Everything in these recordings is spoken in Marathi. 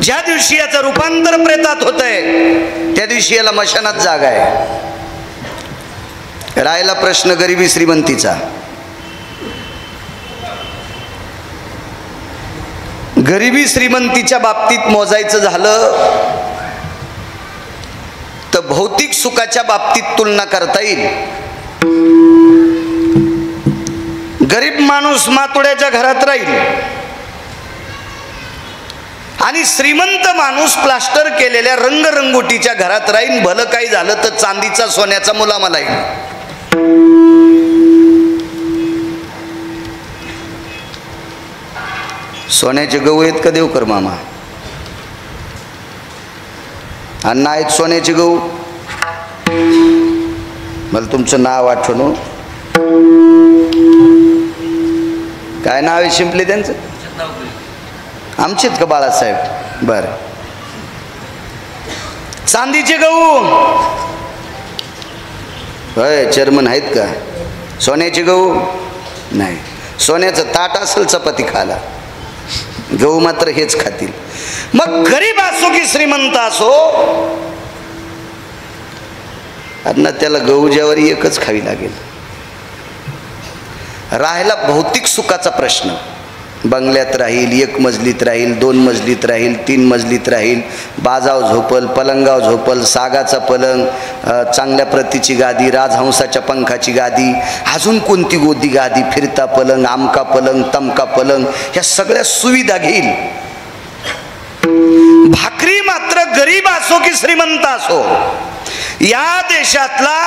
ज्या दिवशी याचं रूपांतर प्रेतात होतंय त्या दिवशी याला मशानात जागा आहे. राहिला प्रश्न गरिबी श्रीमंतीचा. गरिबी श्रीमंतीच्या बाबतीत मोजायचं झालं तर भौतिक सुखाच्या बाबतीत तुलना करता येईल. गरीब माणूस मातोड्याच्या घरात राहील आणि श्रीमंत माणूस प्लास्टर केलेल्या रंगरंगोटीच्या घरात राहील. भलं काही झालं तर चांदीचा सोन्याचा मुलामाला येईल. सोन्याचे गहू आहेत का देवकर मामा? अण्णा आहेत सोन्याचे गहू? मला तुमचं नाव आठवण. काय नाव आहे शिंपले त्यांचं? आमचेच का बाळासाहेब? बरं. चांदीचे गहू होय चेअरमन आहेत का? सोन्याचे गहू नाही. सोन्याचं ताट असेल चपाती खाला, गहू मात्र हेच खातील. मग गरीब असो की श्रीमंत असो अन्न त्याला गहू ज्वारी एकच खावी लागेल. राहिला भौतिक सुखाचा प्रश्न. बंगल्यात राहील, एक मजलीत राहील, दोन मजलीत राहील, तीन मजलीत राहील, बाजाव झोपल, पलंगाव झोपल, सागाचा पलंग, चांगल्या प्रतीची गादी, राजहंसाच्या पंखाची गादी, अजून कोणती गोदी गादी, फिरता पलंग, आमका पलंग, तमका पलंग, ह्या सगळ्या सुविधा घेईल. भाकरी मात्र गरीब असो की श्रीमंत असो या देशातला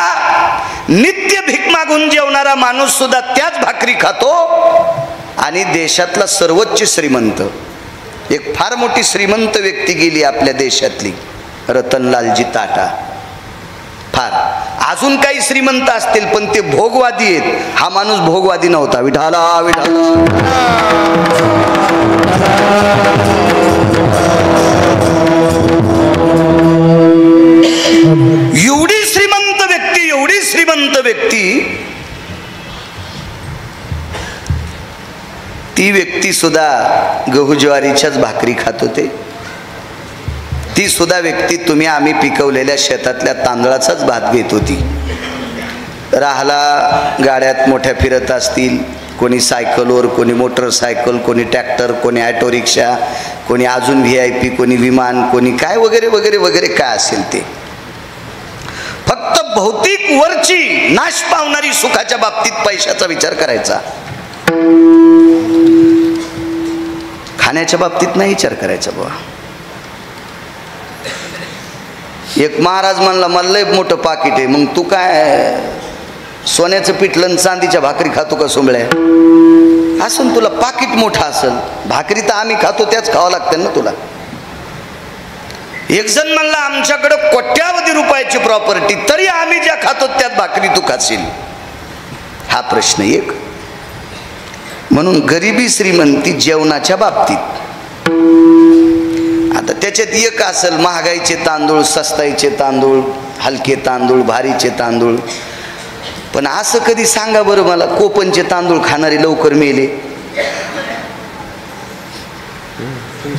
नित्य भीक मागून जेवणारा माणूस सुद्धा त्याच भाकरी खातो. आणि देशातला सर्वोच्च श्रीमंत, एक फार मोठी श्रीमंत व्यक्ती गेली आपल्या देशातली, रतनलालजी टाटा. फार अजून काही श्रीमंत असतील पण ते भोगवादी आहेत. हा माणूस भोगवादी नव्हता. विठाला विठाला. एवढी श्रीमंत व्यक्ती ती व्यक्ती सुद्धा गहू ज्वारीच्याच भाकरी खात होते. ती सुद्धा व्यक्ती तुम्ही आम्ही पिकवलेल्या शेतातल्या तांदळाचाच भात घेत होती. राहला गाड्यात मोठ्या फिरत असतील, कोणी सायकलवर, कोणी मोटरसायकल, कोणी ट्रॅक्टर, कोणी ऑटो रिक्षा, कोणी अजून VIP, कोणी विमान, कोणी काय वगैरे वगैरे वगैरे काय असेल ते. फक्त भौतिक वरची नाश पावणारी सुखाच्या बाबतीत पैशाचा विचार करायचा, खाण्याच्या बाबतीत नाही विचार करायचा. बाबा एक महाराज म्हणला मला लय मोठं पाकिट आहे, मग तू काय सोन्याचं पिठलं चांदीच्या भाकरी खातो का सोंबळ्या? असं तुला पाकिट मोठं असेल, भाकरी तर आम्ही खातो त्याच खावं लागतं ना तुला. एक जण म्हणला आमच्याकडे कोट्यावधी रुपयाची प्रॉपर्टी तरी आम्ही ज्या खातो त्यात भाकरी तू खाशील. हा प्रश्न एक. म्हणून गरिबी श्रीमंती जेवणाच्या बाबतीत. आता त्याच्यात एक असेल महागाईचे तांदूळ, सस्ताईचे तांदूळ, हलके तांदूळ, भारीचे तांदूळ. पण असं कधी सांगा बरं मला, कोपनचे तांदूळ खाणारे लवकर मेले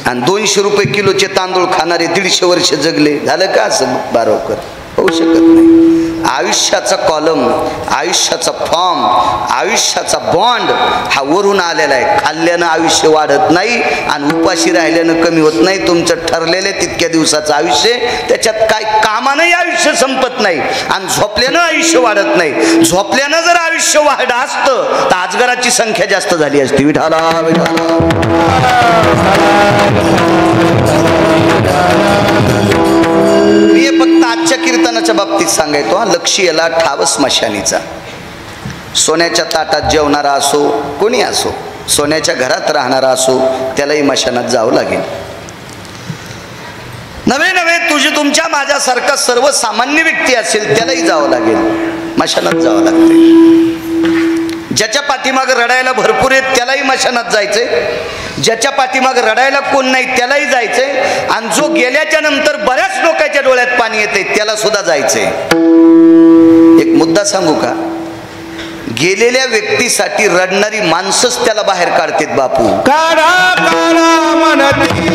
आणि 200 रुपये किलोचे तांदूळ खाणारे 150 वर्ष जगले. झालं का असं? बारोकर होऊ शकत नाही. आयुष्याचा कॉलम, आयुष्याचा फॉर्म, आयुष्याचा बॉन्ड हा वरून आलेला आहे. खाल्ल्यानं आयुष्य वाढत नाही आणि उपाशी राहिल्यानं कमी होत नाही. तुमचं ठरलेलं तितक्या दिवसाचं आयुष्य, त्याच्यात काय कामानंही आयुष्य संपत नाही आणि झोपल्यानं आयुष्य वाढत नाही. झोपल्यानं जर आयुष्य वाढलं असतं तर अजगराची संख्या जास्त झाली असती. विठाला विठाला. मी फक्त आजच्या कीर्तनाच्या बाबतीत सांगायचो. हा लक्ष्यला ठाव स्मशानीचा. सोन्याच्या ताटात जेवणारा असो, कोणी असो, सोन्याच्या घरात राहणारा असो, त्यालाही मशानात जावं लागेल. नवे नवे तुमच्या माझ्यासारखा सर्वसामान्य व्यक्ती असेल त्यालाही जावं लागेल, मशानात जावं लागते. ज्याच्या पाठीमागे रडायला भरपूर आहेत त्यालाही मशानात जायचंय, ज्याच्या पाठीमागे रडायला कोण नाही त्यालाही जायचंय, आणि जो गेल्याच्या नंतर बऱ्याच लोकांच्या डोळ्यात पाणी येते त्याला सुद्धा जायचंय. एक मुद्दा सांगू का? गेलेल्या व्यक्तीसाठी रडणारी माणसंच त्याला बाहेर काढतात. बापू काढा काढा म्हणती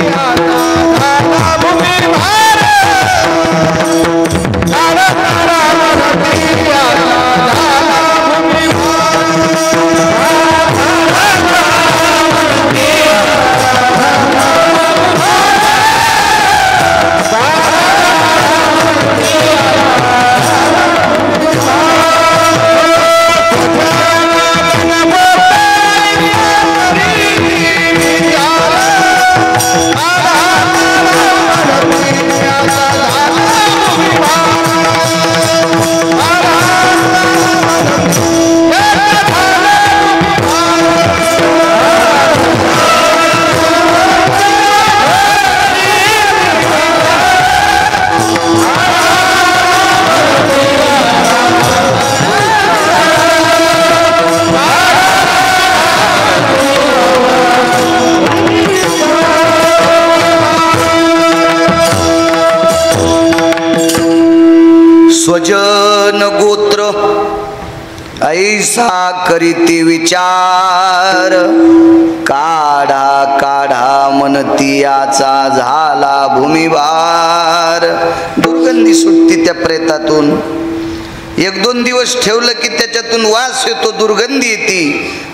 स्वजन गोत्र ऐसा करीती विचार, काढा काढा मनतियाचा झाला भूमिभार. दुर्गंधी सुटती त्या प्रेतातून. एक दोन दिवस ठेवलं की त्याच्यातून वास येतो, दुर्गंधी येते,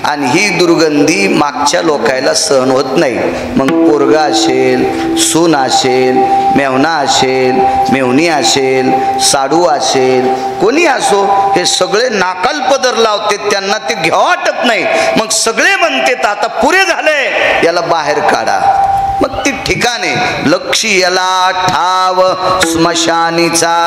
आणि ही दुर्गंधी मागच्या लोकायला सहन होत नाही. मग पोरगा असेल, सून असेल, मेवना असेल, मेवणी असेल, साडू असेल, कोणी असो, हे सगळे नाकाल पदर लावते, त्यांना ते घ्यावं वाटत नाही. मग सगळे म्हणते आता पुरे झाले, याला बाहेर काढा. मग ती ठिकाणे लक्षी याला ठाव स्मशानीचा.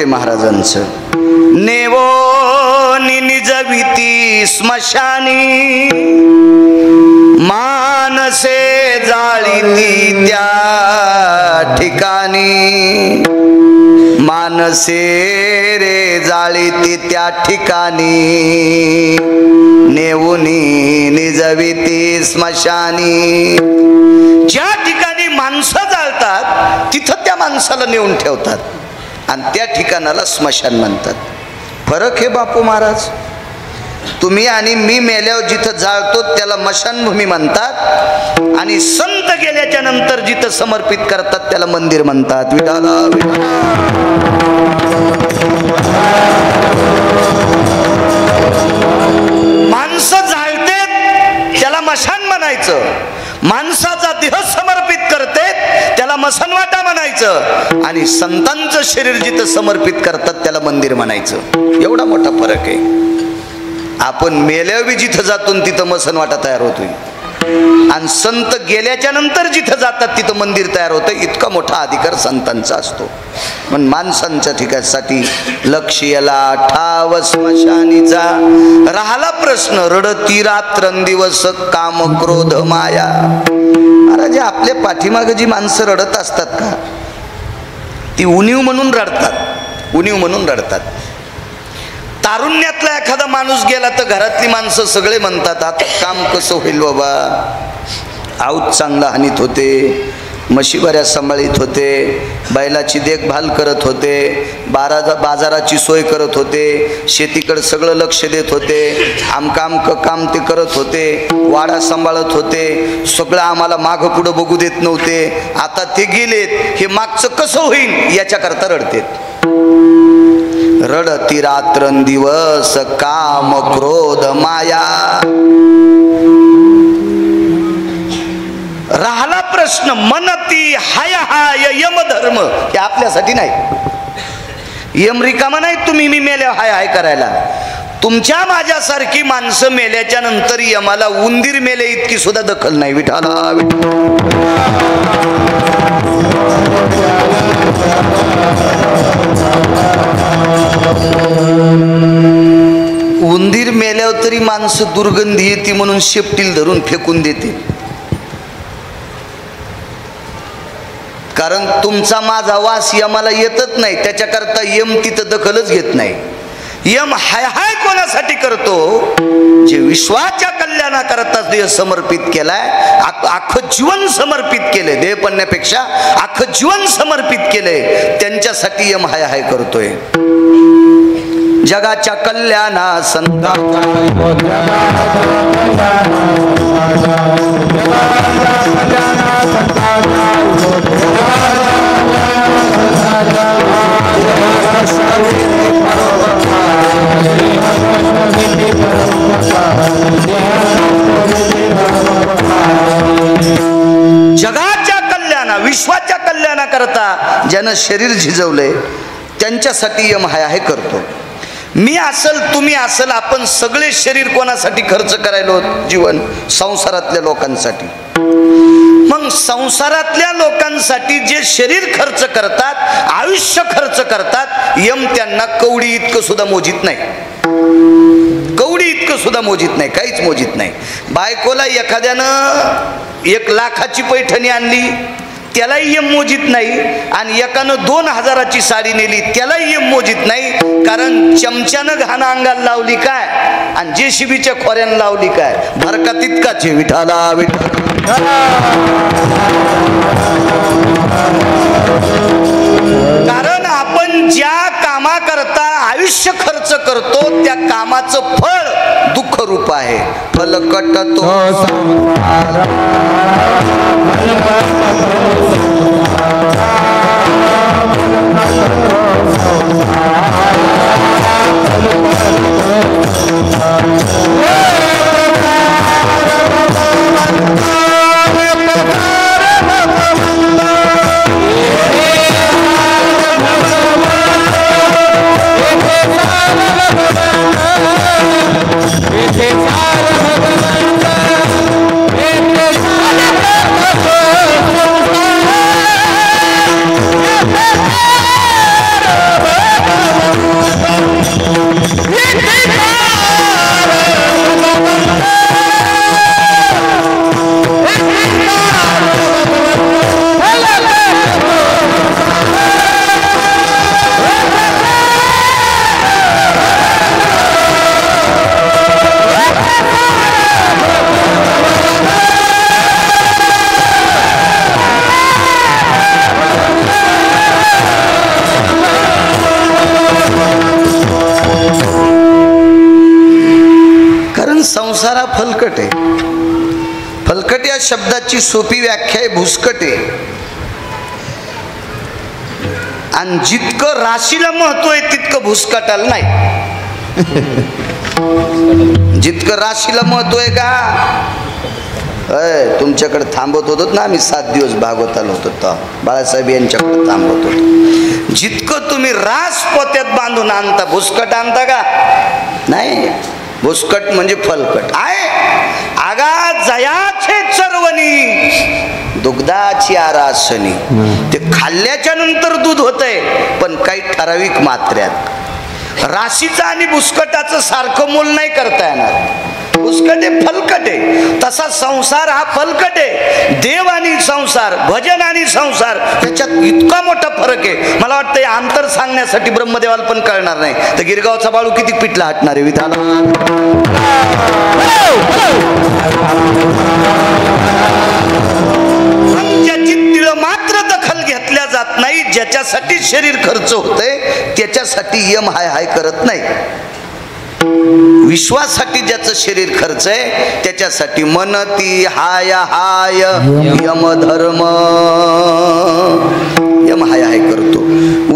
महाराजांचं. नेवो निजविती स्मशानी, मानसे जाळीती त्या ठिकाणी. मानसे रे जाळीती त्या ठिकाणी, नेवुनी निजविती स्मशानी. ज्या ठिकाणी माणसं जाळतात तिथं त्या माणसाला नेऊन ठेवतात, आणि त्या ठिकाणाला स्मशान म्हणतात. फरक हे बापू महाराज. तुम्ही आणि मी मेल्यावर जिथं जाळतो त्याला मशानभूमी म्हणतात, आणि संत गेल्याच्या नंतर जिथं समर्पित करतात त्याला मंदिर म्हणतात. विठाला माणसं जाळते त्याला मशान म्हणायचं, माणसाचा देह समर्पित करते त्याला मसनवाटा म्हणायचं, आणि संतांचं शरीर जिथं समर्पित करतात त्याला मंदिर म्हणायचं. एवढा मोठा फरक आहे. आपण मेल्यावी जिथं जातो तिथं मसनवाटा तयार होतोय, आणि संत गेल्याच्या नंतर जिथं जातात तिथं मंदिर तयार होतं. इतका मोठा अधिकार संतांचा असतो. पण माणसांच्या ठिकाणासाठी लक्ष याला ठाव स्मशानीचा. राहिला प्रश्न रडती रात्रंदिवस काम क्रोध माया. महाराज आपल्या पाठीमागे जी माणसं रडत असतात का, ती उणीव म्हणून रडतात, उणीव म्हणून रडतात. तारुण्यातला एखादा माणूस गेला तर घरातली माणसं सगळे म्हणतात आता काम कसं होईल बाबा. आऊत चांगला हानीत होते, म्हशी बऱ्या सांभाळीत होते, बैलाची देखभाल करत होते, बाजाराची सोय करत होते, शेतीकडे सगळं लक्ष देत होते, आमकाम काम ते करत होते, वाडा सांभाळत होते, सगळं आम्हाला मागं पुढं बघू देत नव्हते. आता ते गेलेत, हे मागचं कसं होईल याच्याकरता रडतेत. रडती रात्रंदिवस काम क्रोध माया. राहिला प्रश्न मनती हाय हाय यमधर्म. हे आपल्यासाठी नाही, यम रिकामा नाही तुम्ही मी मेल्या हाय हाय करायला. तुमच्या माझ्यासारखी माणसं मेल्याच्या नंतर यमाला उंदीर मेले इतकी सुद्धा दखल नाही. विठाला उंदीर मेल्यावर तरी माणसं दुर्गंधी येते म्हणून शेपटील धरून फेकून देते. कारण तुमचा माझा वास यमाला येतच नाही, त्याच्याकरता यम तिथं दखलच घेत नाही. यम हाय हाय कोणासाठी करतो, जे विश्वाच्या कल्याणाकरता देह समर्पित केलाय, अख्खं जीवन समर्पित केले, देह पडण्यापेक्षा अख्खं जीवन समर्पित केले, त्यांच्यासाठी यम हाय हाय करतोय. जगाच्या कल्याणा संता ज्यानं शरीर झिजवलंय त्यांच्यासाठी यम हाय हाय करतो. मी असल, तुम्ही असल, आपण सगळे शरीर कोणासाठी खर्च करायलो? जीवन संसारातल्या लोकांसाठी. मग संसारातल्या लोकांसाठी जे शरीर खर्च करतात, आयुष्य खर्च करतात, यम त्यांना कवडी इतकं सुद्धा मोजित नाही. कवडी इतकं सुद्धा मोजित नाही, काहीच मोजित नाही. बायकोला एखाद्यानं 1 लाखाची पैठणी आणली, त्यालाही यम मोजित नाही. आणि एकानं 2000ची साडी नेली, त्यालाही यम मोजित नाही. कारण चमच्यानं घाण अंगाला लावली काय आणि जेसीबीच्या खोऱ्यानं लावली काय, भरका तितकाच आहे. विठाला विठा. कारण आपण ज्या कामाकरता आयुष्य खर्च करतो त्या कामाचं फळ दुःख रूप आहे. फलकट तो संसारा फलकट आहे. फलकट या शब्दाची सोपी व्याख्या आहे भुसकट आहे. आणि जितकं राशीला महत्व आहे तितकं भुसकटाला नाही. जितकं राशीला महत्व आहे का, तुमच्याकडे थांबत होतो ना आम्ही 7 दिवस भागवताला होतो तर बाळासाहेब यांच्याकडे थांबत होतो. जितकं तुम्ही रास पोत्यात बांधून आणता, भुसकट आणता का नाही. भुसकट म्हणजे फलकट आहे. आगा जयाचे चरवणी दुग्धाची आरासनी. ते खाल्ल्याच्या नंतर दूध होतंय पण काही ठराविक मात्र्यात. राशीचं आणि भुसकटाचं सारखं मोल नाही करता येणार. भुसकट आहे, फलकट आहे. तसा संसार हा फलकट आहे. देव आणि संसार, भजन आणि संसार याच्यात इतका मोठा फरक आहे. मला वाटतं हे अंतर सांगण्यासाठी ब्रह्मदेवाला पण कळणार नाही. तर गिरगावचा बाळू किती पिठला हटणार आहे विधाला. ज्याची तिळ मात्र दखल घेतल्या जात नाही, ज्याच्यासाठी शरीर खर्च होतंय त्याच्यासाठी यम हाय हाय करत नाही. विश्वासाठी ज्याचं शरीर खर्च आहे त्याच्यासाठी मनती हाय हाय यम धर्म. यम हाय हाय करतो.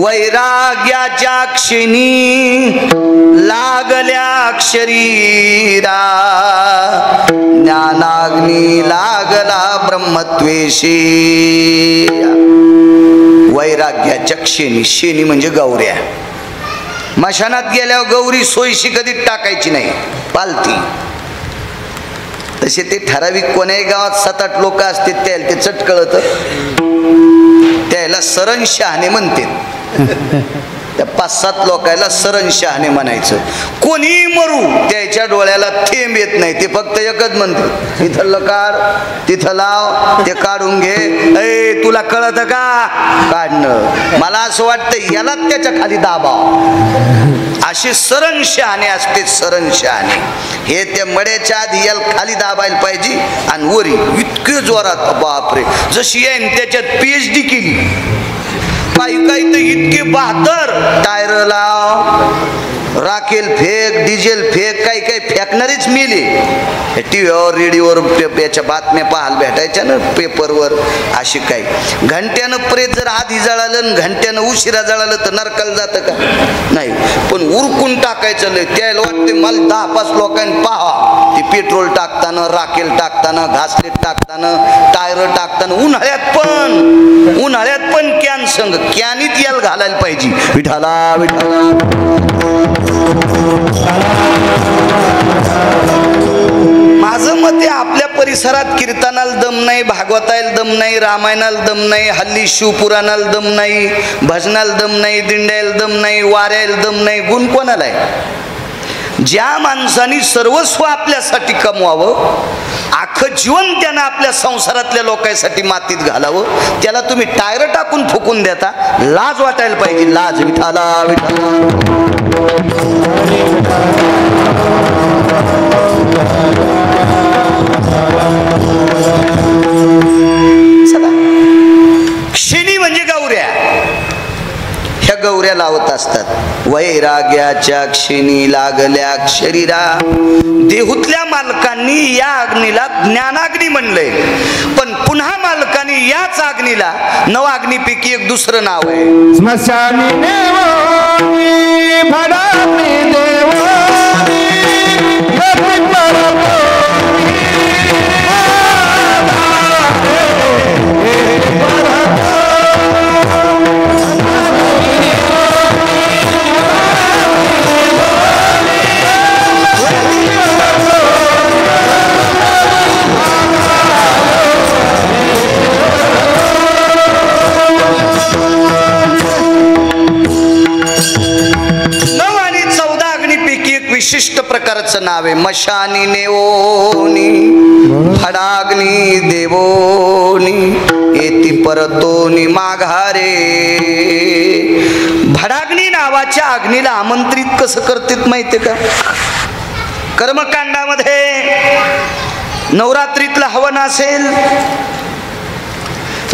वैराग्याच्या क्षणी लागल्या शरीरा, ज्ञानाग्नी लागला ब्रह्मत्वेशी. वैराग्याच्या क्षणी, शेणी म्हणजे गौऱ्या. मशानात गेल्यावर गौरी सोयीशी कधी टाकायची नाही, पालती. तसे ते ठराविक कोण्याही गावात 7-8 लोक असते त्याला ते चटकळत, त्याला सरण शहाणे म्हणते. त्या 5-7 लोकायला सरण शहाणे म्हणायचं. कोणी मरू त्याच्या डोळ्याला थेंब येत नाही. ते फक्त एकच म्हणते, इथं लकार तिथं लाव, ते काढून घे. ए तुला कळत का काढणं. मला असं वाटतं याला त्याच्या खाली दाबाव. असे सरण शहाणे असते, सरण शहाणे. हे त्या मड्याच्या आधी याला खाली दाबायला पाहिजे आणि वरी इतके जोरात, बापरे. जशी आहे त्याच्यात PhD केली. काही काही तर इतके बहादर टायर लाव, राखेल फेक, डिझेल फेक, काही काही फेकणारीच मिली. टीव्हीवर रेडिओवर याच्या बातम्या पाहायला भेटायच्या ना, पेपरवर. अशी काही घंट्यानं प्रेत जर आधी जळालं घंट्यानं उशिरा जळालं तर नरकाला जातं का? नाही. पण उरकून टाकायचं लय. त्याला वाटते मला 10-5 लोकांनी पाहा ती पेट्रोल टाकताना, राखेल टाकताना, घासलेट टाकताना, टायर टाकताना. उन्हाळ्यात पण कॅन संग कॅनीत याला घालायला पाहिजे. विठाला विठाला. माझं मत आहे आपल्या परिसरात कीर्तनाला दम नाही, भागवताला दम नाही, रामायणाला दम नाही, हल्ली शिवपुराणाला दम नाही, भजनाला दम नाही, दिंड्याला दम नाही, वाऱ्याला दम नाही. गुण कोणाला आहे? ज्या माणसाने सर्वस्व आपल्यासाठी कमवावं, अख्खं जीवन त्यानं आपल्या संसारातल्या लोकांसाठी मातीत घालावं, त्याला तुम्ही टायर टाकून फुकून देता. लाज वाटायला पाहिजे. लाज. विठाला विठाला. क्षिणी म्हणजे गौऱ्या. ह्या गौऱ्या लावत असतात. वैराग्याच्या क्षिणी लागल्या शरीरा. देहूतल्या मालकांनी या अग्नीला ज्ञानाग्नी म्हणलंय, पण पुन्हा मालकांनी याच अग्नीला 9 अग्नीपैकी एक दुसरं नाव आहे. स्मशानी विशिष्ट प्रकारचं नाव आहे. मशानी नेवोनी फडाग्नी देवोनी येती परतोनी माघारे. भडाग्नी नावाच्या अग्नीला आमंत्रित कसं करतात माहितीये का? कर्मकांडामध्ये नवरात्रीतला हवन असेल,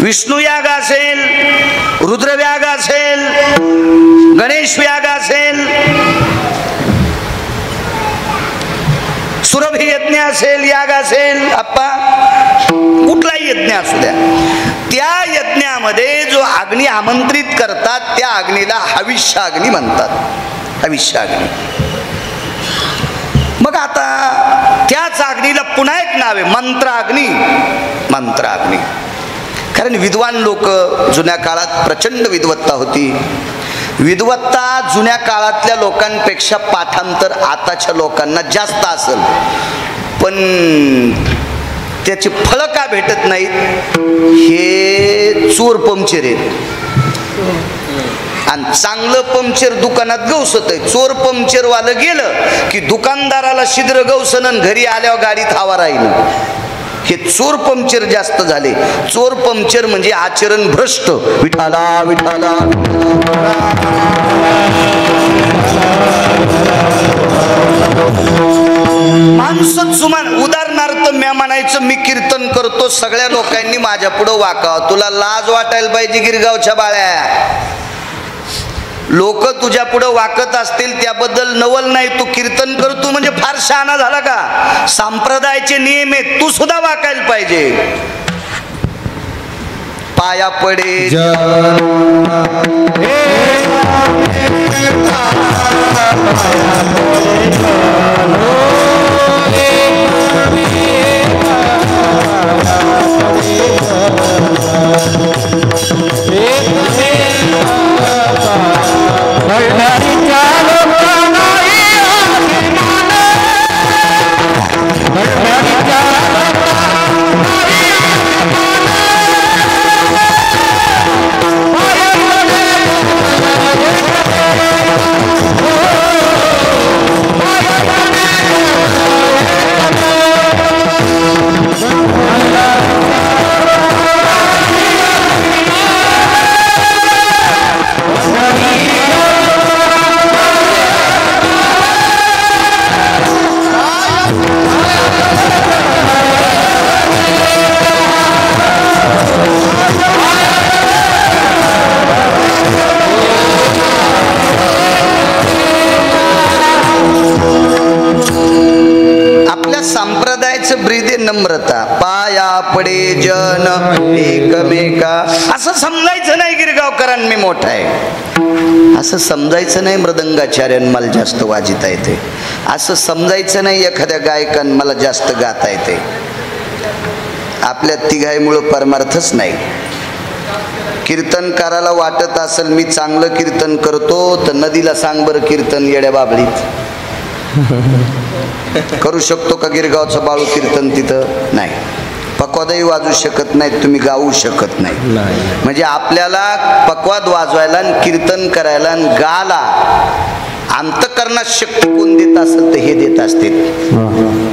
विष्णू याग असेल, रुद्रव्याग असेल, गणेश याग असेल, सुरभी यज्ञ असेल, याग असेल, आप्पा कुठलाही यज्ञ असू द्या, त्या यज्ञामध्ये जो अग्नी आमंत्रित करतात त्या अग्नीला हविष्य अग्नी म्हणतात. हविष्य अग्नी. मग आता त्याच अग्नीला पुन्हा एक नाव आहे मंत्राग्नी. मंत्राग्नी. कारण विद्वान लोक जुन्या काळात प्रचंड विद्वत्ता होती. विद्वत्ता जुन्या काळातल्या लोकांपेक्षा पाठांतर आताच्या लोकांना जास्त असेल, पण त्याची फळं का भेटत नाहीत? हे चोर पंक्चर आहेत. आणि चांगलं पंक्चर दुकानात गवसत आहे. चोर पंक्चरवालं गेलं की दुकानदाराला छिद्र गवसन, घरी आल्यावर गाडीत हवा राहील. हे चोर पंक्चर जास्त झाले. चोर पंक्चर म्हणजे आचरण भ्रष्ट. विठाला विठाला. माणसं सुमान. उदाहरणार्थ म्या म्हणायचं मी कीर्तन करतो, सगळ्या लोकांनी माझ्या पुढं वाकावं. तुला लाज वाटायला पाहिजे गिरगावच्या बाळ्या. लोक तुझ्या पुढे वाकत असतील त्याबद्दल नवल नाही. तू कीर्तन करतो म्हणजे फार शहाणा झाला का? संप्रदायाचे नियम आहेत, तू सुद्धा वाकायला पाहिजे. पाया पडे समजायचं ब्रीदे नम्रता पाया पडे जन एकमेका, असं समजायचं नाही गिरगावकरांनी मी मोठा आहे, असं समजायचं नाही मृदंगाचार्यान मला जास्त वाजिता येते, असं समजायचं नाही एखाद्या गायकान मला जास्त गाता येते. आपल्या तिघाईमुळं परमार्थच नाही. कीर्तनकाराला वाटत असेल मी चांगलं कीर्तन करतो तर नदीला सांग बरं कीर्तन येड्या बाबळीत. करू शकतो का गिरगावचं बाळू कीर्तन? तिथं नाही. पक्वादही वाजू शकत नाही, तुम्ही गाऊ शकत नाही. म्हणजे आपल्याला पक्वाद वाजवायला आणि कीर्तन करायला आणि गाला अंतकरणात शक्ती कोण देत असेल तर हे देत असते.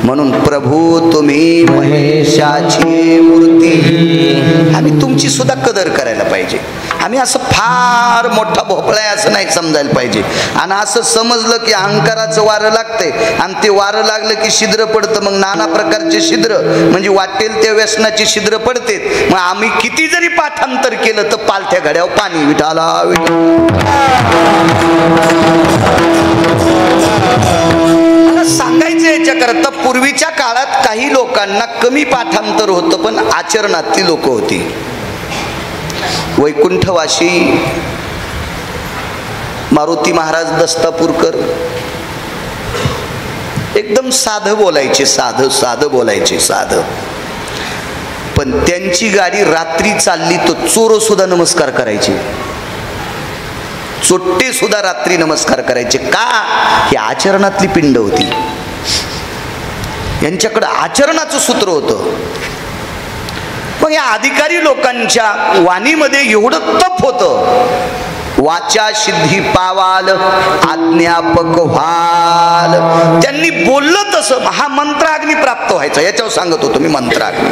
म्हणून प्रभू तुम्ही महेशाची मूर्ती, आम्ही तुमची सुद्धा कदर करायला पाहिजे. आम्ही असं फार मोठा भोपळा आहे असं नाही समजायला पाहिजे. आणि असं समजलं की अहंकाराचं वारं लागतंय आणि ते वारं लागलं की छिद्र पडतं. मग नाना प्रकारचे छिद्र म्हणजे वाटेल त्या व्यसनाची छिद्र पडते. मग आम्ही किती जरी पाठांतर केलं तर पालथ्या घड्यावर पाणी विठाला सांगायचं. याच्याकरता पूर्वीच्या काळात काही लोकांना कमी पाठांतर होतं पण आचरणातली लोक होती. वैकुंठवासी मारुती महाराज दस्तापूरकर एकदम साधं बोलायचे, साधं बोलायचे, साधं. पण त्यांची गाडी रात्री चालली तर चोर सुद्धा नमस्कार करायचे, चोट्टे सुद्धा रात्री नमस्कार करायचे. का? ही आचरणातली पिंड होती. यांच्याकडे आचरणाचं सूत्र होतं. मग या अधिकारी लोकांच्या वाणीमध्ये एवढं तप होतं. वाचा सिद्धी पावाल आज्ञापक व्हाल. त्यांनी बोललं तसं हा मंत्राग्नी प्राप्त व्हायचा. याच्यावर सांगत होतो मी, मंत्राग्नी.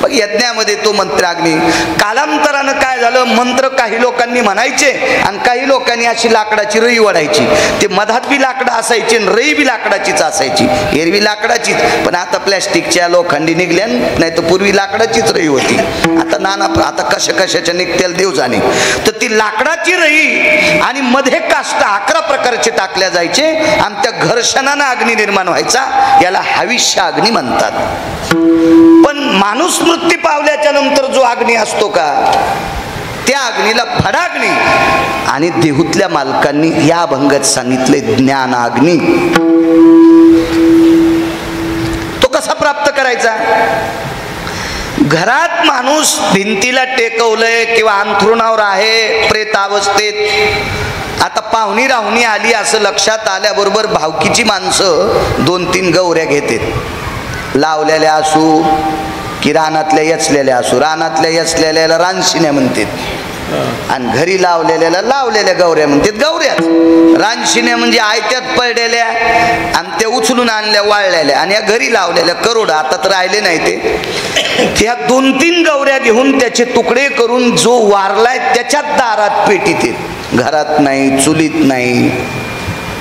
मग यज्ञामध्ये तो मंत्राग्नी कालांतरानं काय झालं, मंत्र काही लोकांनी म्हणायचे आणि काही लोकांनी अशी लाकडाची रई वडायची. ते मधात बी लाकडं असायची आणि रई बी लाकडाचीच असायची, एरवी लाकडाचीच. पण आता प्लॅस्टिकच्या लोखंडी निघल्या, नाही तर पूर्वी लाकडाचीच रई होती. आता आता कशाच्या निघत्याला देव जाणे. तर ती लाकडाची रई आणि मध्ये काष्ट 11 प्रकारचे टाकल्या जायचे आणि त्या घर्षणानं अग्नी निर्माण व्हायचा. याला हविष्य अग्नी म्हणतात. पण माणूस मृत्यू पावल्याच्या नंतर जो अग्नी असतो का, त्या अग्नीला फडाग्नी. आणि देहूतल्या मालकांनी या अभंगात सांगितले ज्ञानाग्नी. तो कसा प्राप्त करायचा? घरात माणूस भिंतीला टेकवलंय किंवा अंथरुणावर आहे प्रेत अवस्थेत. आता पाहुणी राहुणी आली असं लक्षात आल्याबरोबर भावकीची माणसं 2-3 गौऱ्या घेतात. लावलेल्या असू की रानातल्या यचलेल्या असू. रानातल्या यचलेल्याला रानशिन्या म्हणतात आणि घरी लावलेल्या गौऱ्या म्हणतात गौऱ्याच. रानशिन्या म्हणजे आयत्यात पडलेल्या आणि त्या उचलून आणल्या वाळलेल्या, आणि या घरी लावलेल्या करोड आता तर राहिले नाही ते. त्या 2-3 गौऱ्या घेऊन त्याचे तुकडे करून जो वारलाय त्याच्यात दारात पेटीत. घरात नाही, चुलीत नाही,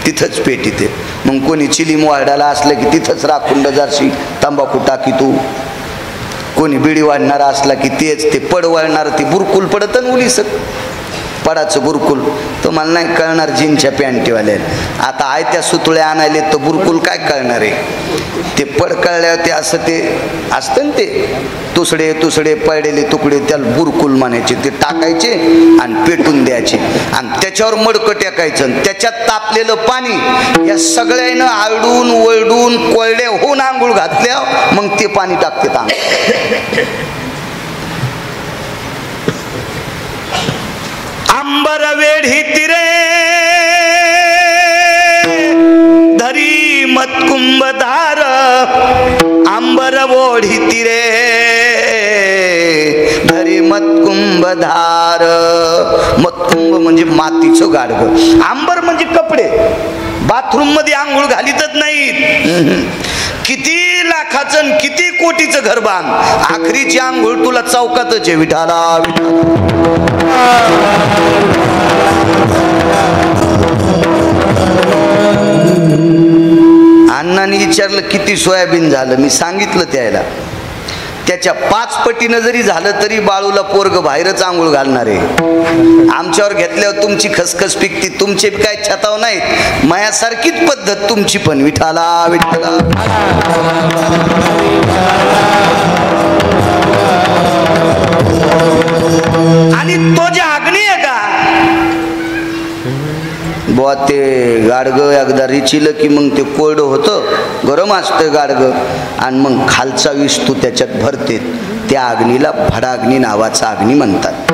तिथंच पेटीत. मग कोणी चिलीम वाढायला असलं की तिथंच राखुंड जारशी तंबाखू टाकी तू. कोणी बिडी वाढणारा असला की तेच ते पड वाढणार, ती बुरकुल पडत उलीस पडाचं बुरकुल. तुम्हाला नाही कळणार जीनच्या पॅन्टीवाल्या. आता आयत्या सुतुळ्या आणायले तर बुरकुल काय कळणार आहे. ते पड कळल्यावर ते असं ते असतं ना, ते तुसडे पडलेले तुकडे त्याला बुरकुल म्हणायचे. ते टाकायचे आणि पेटून द्यायचे आणि त्याच्यावर मडकं टाकायचं. त्याच्यात तापलेलं पाणी या सगळ्यानं आरडून वळडून कोरड्या होऊन आंघोळ घातल्या मग ते पाणी टाकते. अंबर वेढी तिरे धरी मतकुंभधार. अंबर ओढी तिरे धरी मतकुंभधार. मतकुंभ म्हणजे मातीचं गाडगं. अंबर म्हणजे कपडे. बाथरूम मध्ये आंघोळ घालीतच नाहीत. किती लाखाचं किती कोटीचं घर बांध, आखरीची आंघोळ तुला चौकातच आहे. विठाला अण्णांनी विचारलं किती सोयाबीन झालं. मी सांगितलं त्याला त्याच्या 5 पटीनं जरी झालं तरी बाळूला पोरग बाहेरच आंघोळ घालणार आहे. आमच्यावर घेतल्यावर तुमची खसखस पिकती, तुमचे काय छताव नाहीत, मायासारखीच पद्धत तुमची पण. विठाला विठाला. आणि तो जे अग्नी आहे का बुवा, ते गाडगं एकदा रिचिलं की मग ते कोरडं होतं, गरम असतं गाडगं, आणि मग खालचा विष तू त्याच्यात भरते. त्या अग्नीला भडाग्नी नावाचा अग्नी म्हणतात.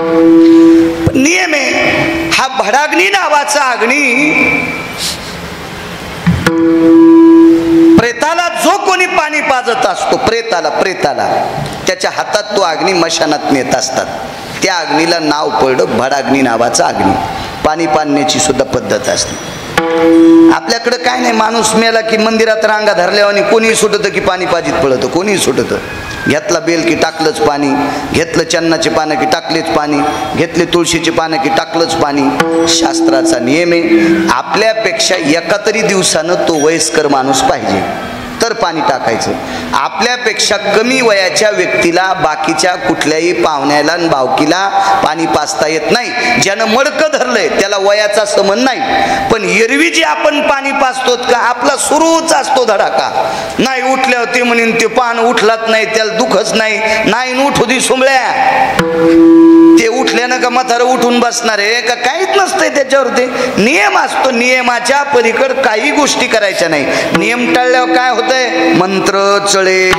नियम आहे हा भडाग्नी नावाचा अग्नी, प्रेताला जो कोणी पाणी पाजत असतो, प्रेताला त्याच्या हातात तो अग्नी मशानात नेत असतात. त्या अग्नीला नाव पडलं भडाग्नी नावाचा अग्नी. पाणी पाजण्याची सुद्धा पद्धत असते. आपल्याकडे काय नाही, माणूस मेला की मंदिरात रांगा धरल्यावर कोणी सुटतं की पाणी पाजीत पळतं, कोणी सुटतं. घेतला बेल की टाकलंच पाणी, घेतलं चन्नाचे पानं की टाकलेच पाणी, घेतले तुळशीचे पानं की टाकलंच पाणी. शास्त्राचा नियम आहे आपल्यापेक्षा एका तरी दिवसानं तो वयस्कर माणूस पाहिजे तर पाणी टाकायचं. आपल्यापेक्षा कमी वयाच्या व्यक्तीला बाकीच्या कुठल्याही पाहुण्याला आणि भावकीला पाणी पाजता येत नाही. ज्यानं मडकं धरलंय त्याला वयाचा संबंध नाही. पण एरवी जे आपण पाणी पाजतो का आपला सुरूच असतो धडाका. नाही उठल्यावर ते म्हणून ते पान उठलाच नाही, त्याला दुखच नाही, नाही उठू दे सुंबळ्या. ते उठल्यानं का म्हातारं उठून बसणार आहे का, काहीच नसतंय त्याच्यावरती. नियम असतो, नियमाच्या पलीकड काही गोष्टी करायच्या नाही. नियम टळल्यावर काय होतंय, मंत्र चळे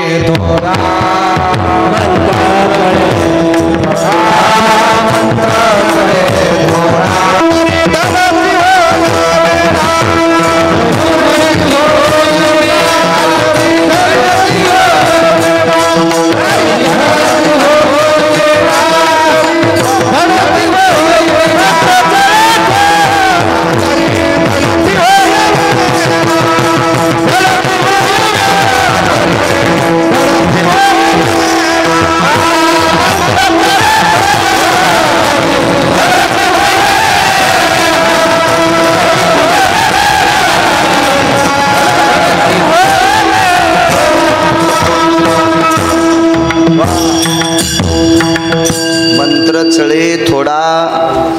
चळे थोडा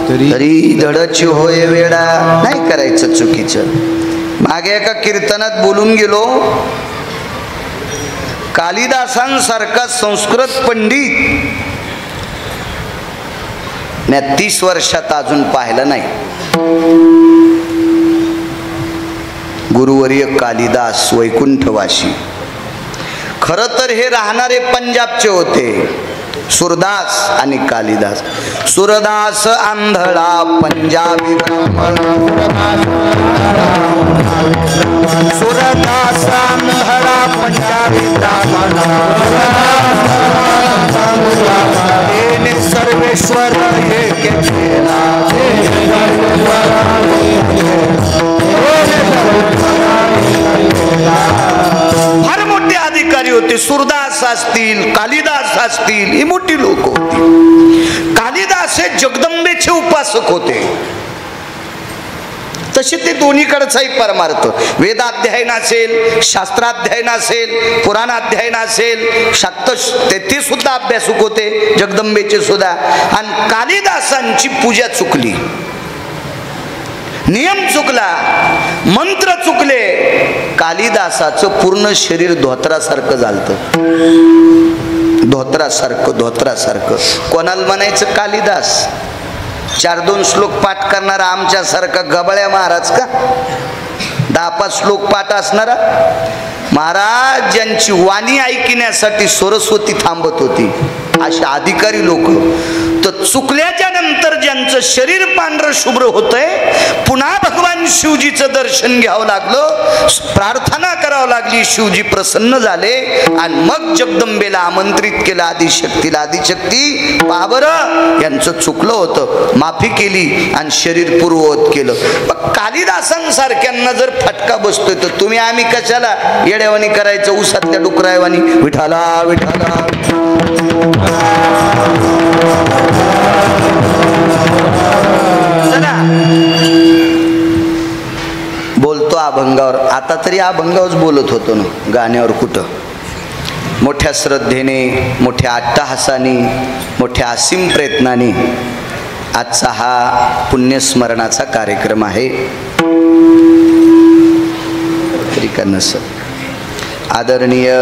तरी धडची होय वेडा. नाही करायचं चुकीचं. मागे एका कीर्तनात बोलून गेलो, कालिदासांसारखा संस्कृत पंडित मी 30 वर्षात अजून पाहिलं नाही. गुरुवर्य कालिदास वैकुंठवासी. खरं तर हे राहणारे पंजाबचे होते, सूरदास आणि कालिदास. सूरदास आंधळा पंजाबी ब्राह्मण, सूरदास आंधळा पंजाबी ब्राह्मण, सर्वेश्वर एक केला. फार मोठे अधिकारी होते. सूरदास असतील, कालिदास असतील, ही मोठी लोक होती. कालिदास हे जगदंबेचे उपासक होते. तसे ते दोन्हीकडचाही परमार्थ, वेदाध्ययन असेल, शास्त्राध्ययन असेल, पुराणाध्ययन असेल, ते सुद्धा अभ्यासक होते जगदंबेचे सुद्धा. आणि कालिदासांची पूजा चुकली, नियम चुकला, मंत्र चुकले. कालिदासाचं पूर्ण शरीर धोत्रासारखं झालतं. धोत्रासारखं. कोणाला म्हणायचं कालिदास? 4-2 श्लोक पाठ करणारा आमच्यासारखा गबाळ्या महाराज का? 10-5 श्लोक पाठ असणारा महाराज, ज्यांची वाणी ऐकण्यासाठी सरस्वती थांबत होती, अशा अधिकारी लोक. तर चुकल्याच्या नंतर ज्यांचं शरीर पांढरं शुभ्र होतंय, पुन्हा भगवान शिवजीचं दर्शन घ्यावं लागलं, प्रार्थना करावं लागली, शिवजी प्रसन्न झाले आणि मग जगदंबेला आमंत्रित केलं आदिशक्तीला. आदिशक्ती पहा बरं, यांचं चुकलं होतं, माफी केली आणि शरीर पूर्ववत केलं. मग कालिदासांसारख्यांना जर फटका बसतोय तर तुम्ही आम्ही कशाला येड्यावानी करायचं, उसातल्या डुकरायवानी. विठाला विठाला. बोलतो अभंगावर. आता तरी अभंगावरच बोलत होतो ना, गाण्यावर कुठं. मोठ्या श्रद्धेने, मोठ्या अट्टहासाने, मोठ्या असीम प्रयत्नाने आजचा हा पुण्यस्मरणाचा कार्यक्रम आहे. आदरणीय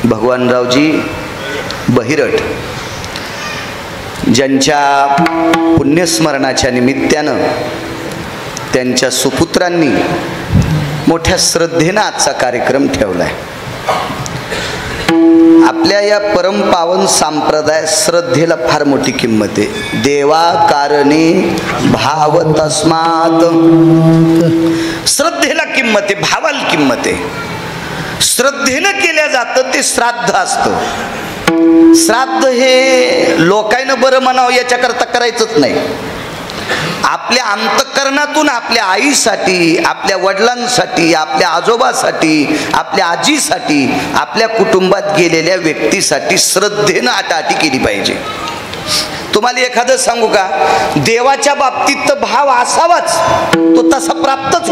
भगवानरावजी बहिरट ज्यांच्या पुण्यस्मरणाच्या निमित्तानं त्यांच्या सुपुत्रांनी मोठ्या श्रद्धेनं आजचा कार्यक्रम ठेवला आहे. आपल्या या परमपावन संप्रदाय श्रद्धेला फार मोठी किंमत आहे. देवा कारणे भाव तस्मात, श्रद्धेला किंमत आहे, भावाला किंमत आहे. श्रद्धेनं केल्या जातं ते श्राद्ध असतं. श्राद्ध हे लोकांनं बरं म्हणावं याच्याकरता करायचंच नाही. आपल्या अंतःकरणातून आपल्या आईसाठी, आपल्या वडिलांसाठी, आपल्या आजोबासाठी, आपल्या आजीसाठी, आपल्या कुटुंबात गेलेल्या व्यक्तीसाठी श्रद्धेनं आटाआटी केली पाहिजे. तुम्हाला एखादं सांगू का, देवाच्या बाबतीत तर भाव असावाच, तो तसा प्राप्तच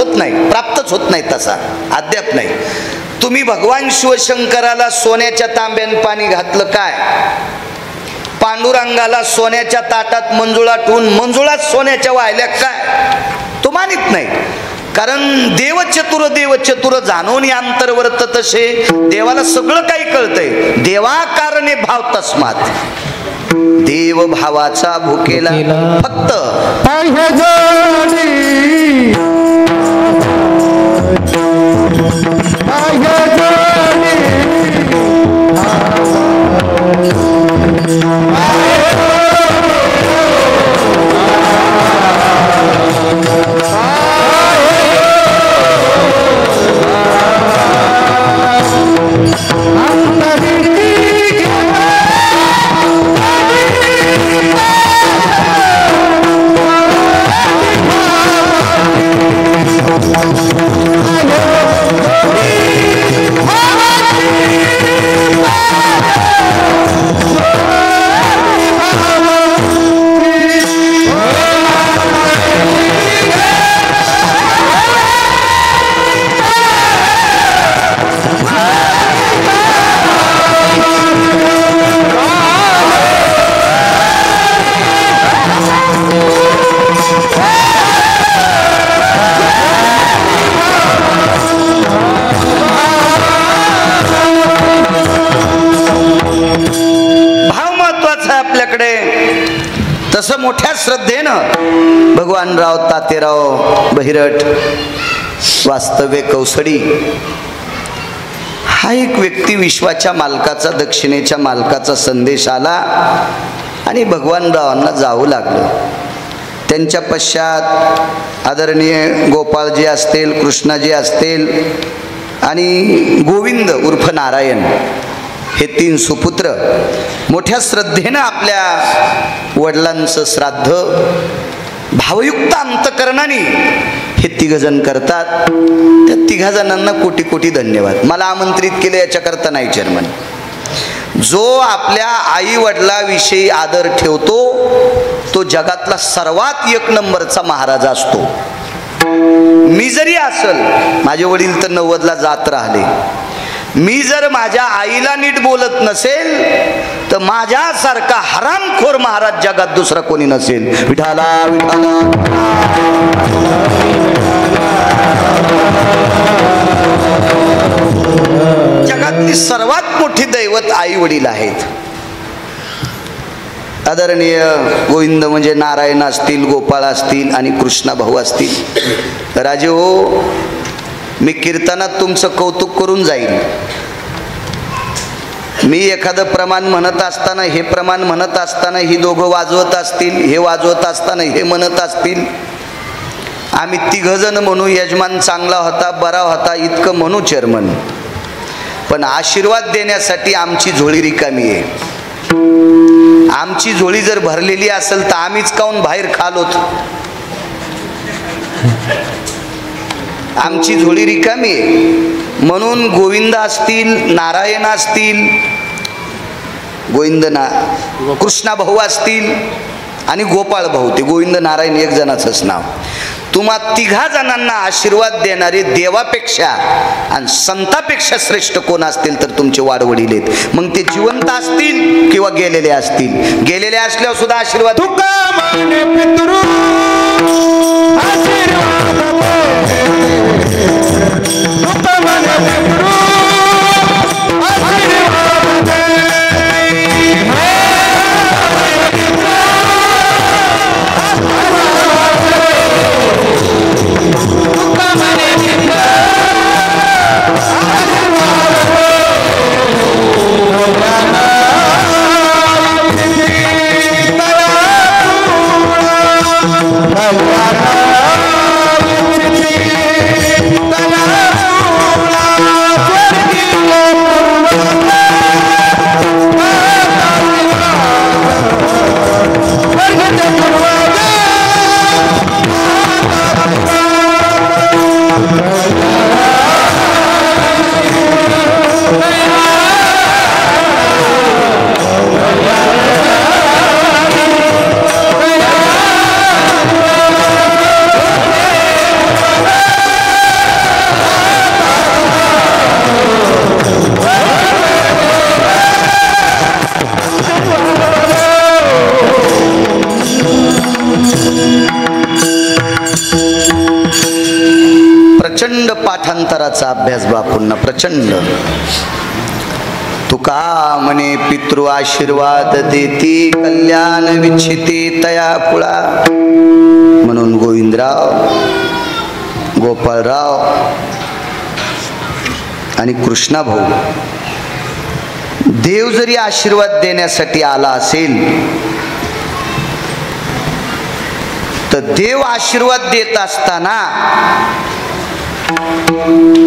होत नाही तसा अद्याप नाही. तुम्ही भगवान शिवशंकराला सोन्याच्या तांब्याने पाणी घातलं काय, पांडुरंगाला सोन्याच्या ताटात मंजुळा ठेवून मंजुळात सोन्याच्या वाहिल्या काय, तो मानित नाही. कारण देवचतुर जाणून अंतर्वर्त तसे, देवाला सगळं काही कळतंय. देवा कारणे भाव तस्मात, देव भावाचा भुकेला फक्त तसं मोठ्या श्रद्धेनं भगवानराव तातेराव बहिरट वास्तव्य कौसडी हा एक व्यक्ती विश्वाच्या मालकाचा, दक्षिणेच्या मालकाचा संदेश आला आणि भगवानरावांना जावं लागलं. त्यांच्या पश्चात आदरणीय गोपाळजी असतील, कृष्णाजी असतील आणि गोविंद उर्फ नारायण हे 3 सुपुत्र मोठ्या श्रद्धेनं आपल्या वडिलांचं श्राद्ध भावयुक्त अंतकरणाने हे 3 जण करतात. त्या 3 जणांना कोटी कोटी धन्यवाद. मला आमंत्रित केले याच्याकरता नाही चेअरमन. जो आपल्या आई वडिलाविषयी आदर ठेवतो तो जगातला सर्वात 1 नंबरचा महाराज असतो. मी जरी असल, माझे वडील तर 90ला जात राहिले, मी जर माझ्या आईला नीट बोलत नसेल तर माझ्यासारखा हरामखोर महाराज जगात दुसरा कोणी नसेल. विठाला विठाला. जगातली सर्वात मोठी दैवत आई वडील आहेत. आदरणीय गोविंद म्हणजे नारायण असतील, गोपाळ असतील आणि कृष्णा भाऊ असतील. राजे हो, मी कीर्तनात तुमचं कौतुक करून जाईल. मी एखादं प्रमाण म्हणत असताना, हे प्रमाण म्हणत असताना ही दोघं वाजवत असतील, हे वाजवत असताना हे म्हणत असतील, आम्ही 3 जण म्हणू यजमान चांगला होता, बरा होता इतकं म्हणू चेअरमन, पण आशीर्वाद देण्यासाठी आमची झोळी रिकामी आहे. आमची झोळी जर भरलेली असेल तर आम्हीच काऊन बाहेर खालोत. आमची झोळी रिकामी आहे. म्हणून गोविंद असतील, नारायण असतील, कृष्णा भाऊ असतील आणि गोपाळ भाऊ, ते गोविंद नारायण 1 जणाचंच नाव, तुम्हा तिघा जणांना आशीर्वाद देणारे देवापेक्षा आणि संतापेक्षा श्रेष्ठ कोण असतील तर तुमचे वाडवडील आहेत. मग ते जिवंत असतील किंवा गेलेले असतील. गेलेले असल्यावर सुद्धा आशीर्वाद. तुका माने पितृ आशीर्वाद तुका माने पितृ आशीर्वाद प्रचंड पाठांतराचा अभ्यास बापूंना प्रचंड. तुका म्हणे पितृ आशीर्वाद देती कल्याण विच्छिती तया कुळा. म्हणून गोविंदराव, गोपाळराव आणि कृष्णा भाऊ देव जरी आशीर्वाद देण्यासाठी आला असेल तर देव आशीर्वाद देत असताना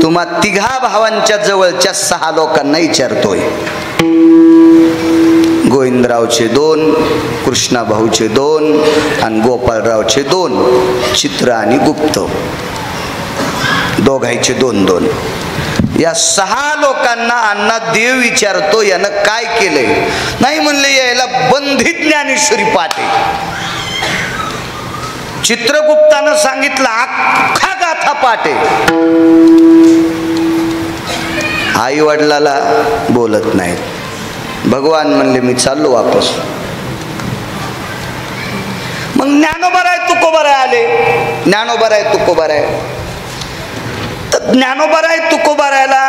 तुम्हा तिघा भावांच्या जवळच्या 6 लोकांना विचारतोय. गोविंदरावचे 2, कृष्णा भाऊचे 2 आणि गोपाळरावचे 2, चित्र आणि गुप्त दोघांचे 2-2. या 6 लोकांना अण्णा देव विचारतो यानं काय केलंय. नाही म्हणले यायला बंधित ज्ञानेश्वरी पाठ आहे. चित्रगुप्तानं सांगितलं अख्खा गाथा पाठ आहे. आई वडिलाला बोलत नाहीत. भगवान म्हणले मी चाललो वापस. मग ज्ञानोबा तुकोबाराय आले. ज्ञानोबा तुकोबाराय तर ज्ञानोबा तुकोबारायला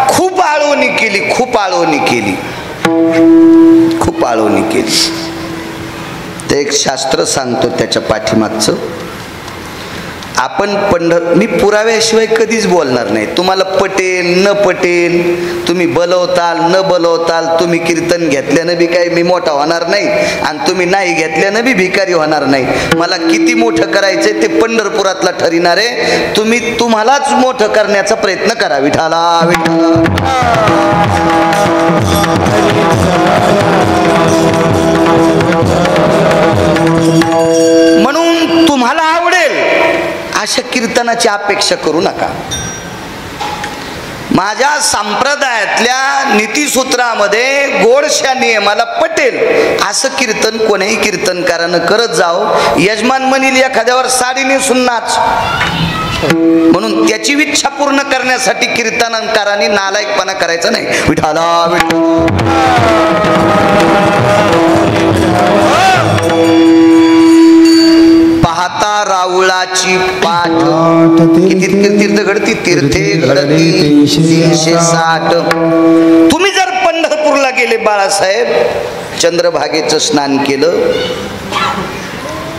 खूप आळवणी केली, खूप आळवणी केली, खूप आळवणी केली. ते एक शास्त्र सांगतो त्याच्या पाठीमागचं. आपण मी पुराव्याशिवाय कधीच बोलणार नाही. तुम्हाला पटेल न पटेल, तुम्ही बलवताल न बलवताल, तुम्ही कीर्तन घेतल्यानं बी काही मी मोठा होणार नाही आणि तुम्ही नाही घेतल्यानं बी भिकारी होणार नाही. मला किती मोठं करायचंय ते पंढरपुरातला ठरविणार आहे. तुम्ही तुम्हालाच मोठं करण्याचा प्रयत्न करा. विठाला विठाला. म्हणून तुम्हाला आवडेल अशा कीर्तनाची अपेक्षा करू नका. माझ्या संप्रदायातल्या नीतिसूत्रामध्ये गोडशा नियमाला पटेल असं कीर्तन कोणीही कीर्तनकारानं करत जाओ. यजमान म्हणील एखाद्यावर साडी नेसून नाच. म्हणून त्याची इच्छा पूर्ण करण्यासाठी कीर्तनकारांनी नालायकपणा करायचा नाही. विठाला विठ्ठल. पाहता रावळाची पाठ किती तीर्थ घडती, तीर्थे घडती 360. तुम्ही जर पंढरपूरला गेले बाळासाहेब, चंद्रभागेचं स्नान केलं,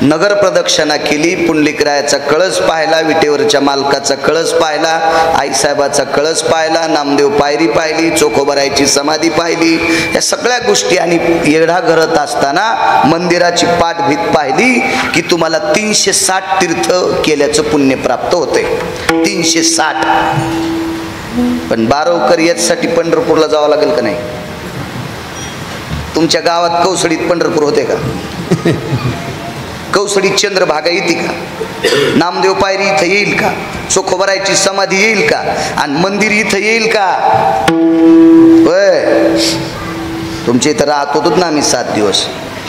नगर प्रदक्षिणा केली, पुंडलिकरायाचा कळस पाहिला, विटेवरच्या मालकाचा कळस पाहिला, आईसाहेबाचा कळस पाहिला, नामदेव पायरी पाहिली, चोखोबरायची समाधी पाहिली, या सगळ्या गोष्टी आणि येढा घरत असताना मंदिराची पाठभीत पाहिली की तुम्हाला 360 तीर्थ केल्याचं पुण्य प्राप्त होते. 360. पण बारवकर याच्यासाठी पंढरपूरला जावं लागेल का नाही? तुमच्या गावात कौसडीत पंढरपूर होते का? कौसडीत चंद्रभागा येते का? नामदेव पायरी इथं येईल का? चोखोबरायची समाधी येईल का? आणि मंदिर इथं येईल का? होय, तुमच्या इथं राहत होतो ना आम्ही 7 दिवस.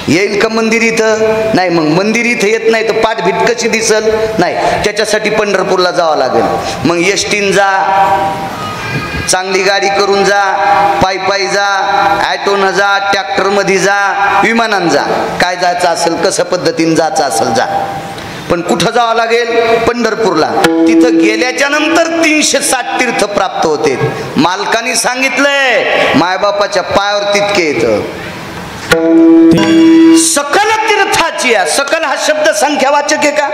येईल का मंदिर इथं? नाही. मग मंदिर इथं येत नाही तर पाठभीट कशी दिसल? नाही. त्याच्यासाठी पंढरपूरला जावं लागेल. मग एसटीन जा, चांगली गाडी करून जा, पायी जा, ॲटोनं जा, ट्रॅक्टरमध्ये जा, विमानानं जा, काय जायचं असेल कसं पद्धतीनं जायचं असेल जा. पण कुठं जावं लागेल? पंढरपूरला. तिथं गेल्याच्या नंतर 360 तीर्थ प्राप्त होते. मालकाने सांगितलंय मायबापाच्या पायावर तितके येतं. सकल तीर्थाची. सकल हा शब्द संख्यावाचक आहे का?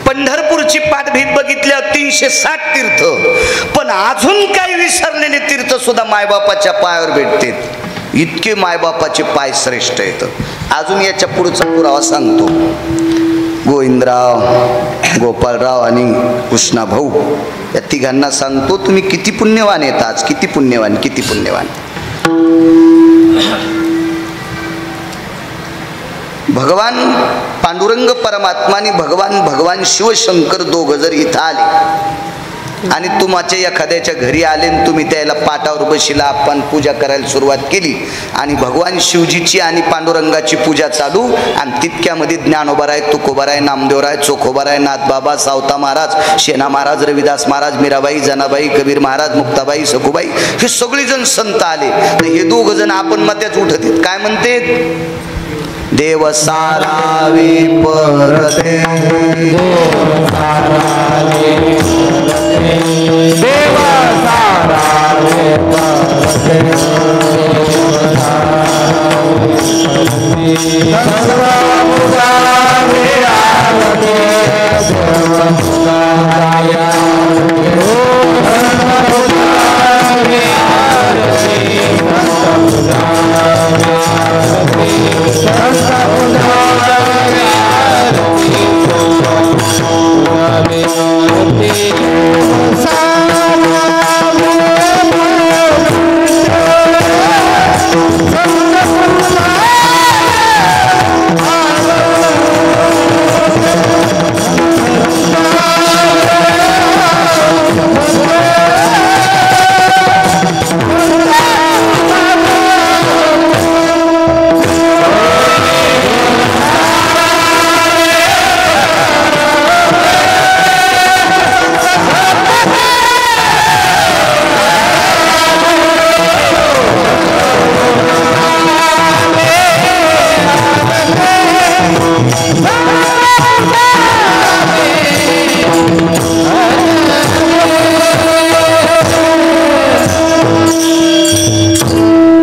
पंढरपूरची पाठभीट बघितल्यावर 360 तीर्थ. पण अजून काही विसरलेले तीर्थ सुद्धा मायबापाच्या पायावर भेटतात. इतके मायबापाचे पाय श्रेष्ठ आहेत. अजून याच्या पुढचा पुरावा सांगतो. गोविंदराव, गोपाळराव आणि कृष्णा भाऊ या तिघांना सांगतो, तुम्ही किती पुण्यवान आहेत आज. किती पुण्यवान, किती पुण्यवान. भगवान पांडुरंग परमात्माने भगवान शिवशंकर दोघं जर इथं आले आणि तुमच्या एखाद्याच्या घरी आले आणि तुम्ही त्याला पाटावर बशीला आपण पूजा करायला सुरुवात केली आणि भगवान शिवजीची आणि पांडुरंगाची पूजा चालू आणि तितक्यामध्ये ज्ञानोबा आहे, तुकोबा आहे, नामदेव आहे, चोखोबा आहे, नाथबाबा, सावता महाराज, शेना महाराज, रविदास महाराज, मीराबाई, जनाबाई, कबीर महाराज, मुक्ताबाई, सखुबाई हे सगळेजण संत आले तर हे दोघं जण आपण मत्याच उठत आहेत. काय म्हणते? देव सारावे परते,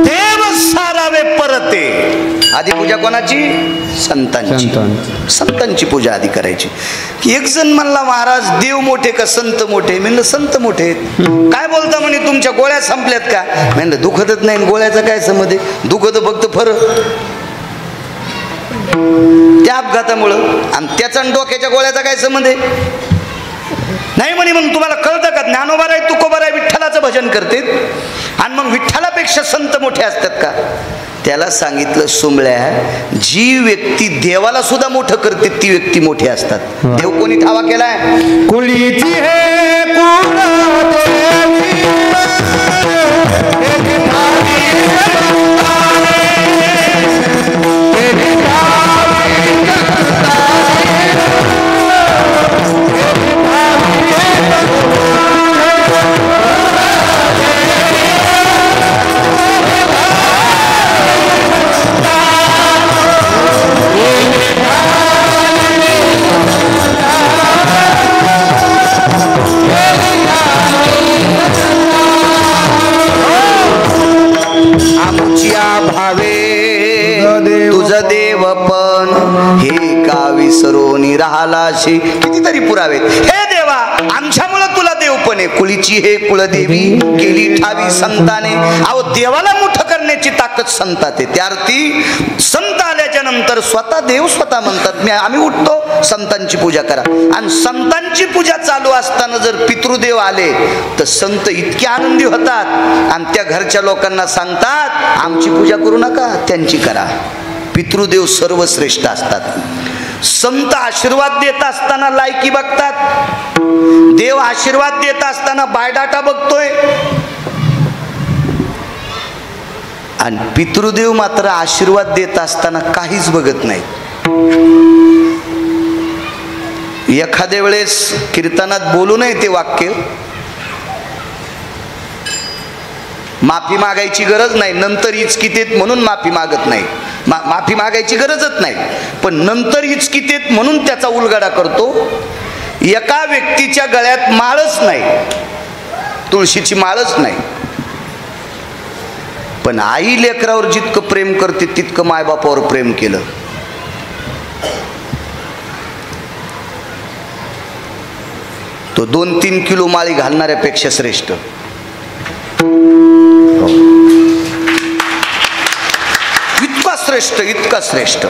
देव सारावे परते, आधी पूजा कोणाची? संतांची. संतांची पूजा आधी करायची. एक जण म्हणला महाराज देव मोठे का संत मोठे? म्हणलं संत मोठे आहेत. काय बोलता म्हणे तुमच्या गोळ्या संपल्यात का? म्हणलं दुखतच नाही, गोळ्याचा काय संबंध आहे? दुखत फक्त फरक त्या अपघातामुळं आणि त्याचा डोक्याच्या गोळ्याचा काय संबंध आहे? नाही म्हणे मग तुम्हाला कळतं का? ज्ञानोबा आहे, तुकोबा आहे, विठ्ठलाचं भजन करते आणि मग विठ्ठलापेक्षा संत मोठे असतात का? त्याला सांगितलं सुंबळ्या, जी व्यक्ती देवाला सुद्धा मोठं करते ती व्यक्ती मोठी असतात. देव कोणी ठावा केलाय? कुळीची हे कुळदेवी तुझ देव पण हे का विसरून राहिलाशी. कितीतरी पुरावे. हे देवा आमच्यामुळे तुला देव पण आहे. कुळीची हे कुळदेवी केली ठावी संताने. अहो देवाला मोठं करण्याची ताकद संतात आहे. त्या अर्थी संत आल्याच्या नंतर स्वतः देव स्वतः म्हणतात आम्ही उठतो संतांची पूजा करा. आणि संतांची पूजा चालू असताना जर पितृदेव आले तर संत इतके आनंदी होतात आणि त्या घरच्या लोकांना सांगतात आमची पूजा करू नका, त्यांची करा. पितृदेव सर्वश्रेष्ठ असतात. संत आशीर्वाद देत असताना लायकी बघतात. देव आशीर्वाद देत असताना बायोडाटा बघतोय. आणि पितृदेव मात्र आशीर्वाद देत असताना काहीच बघत नाही. एखाद्या वेळेस कीर्तनात बोलू नये ते वाक्य, माफी मागायची गरज नाही, नंतर हिचकितेत म्हणून माफी मागत नाही. माफी मागायची गरजच नाही, पण नंतर हिचकितेत म्हणून त्याचा उलगडा करतो. एका व्यक्तीच्या गळ्यात माळच नाही, तुळशीची माळच नाही, पण आई लेकरावर जितकं प्रेम करते तितकं मायबापावर प्रेम केलं. तो 2-3 किलो माळी घालणाऱ्यापेक्षा श्रेष्ठ. इतका श्रेष्ठ, इतका श्रेष्ठ.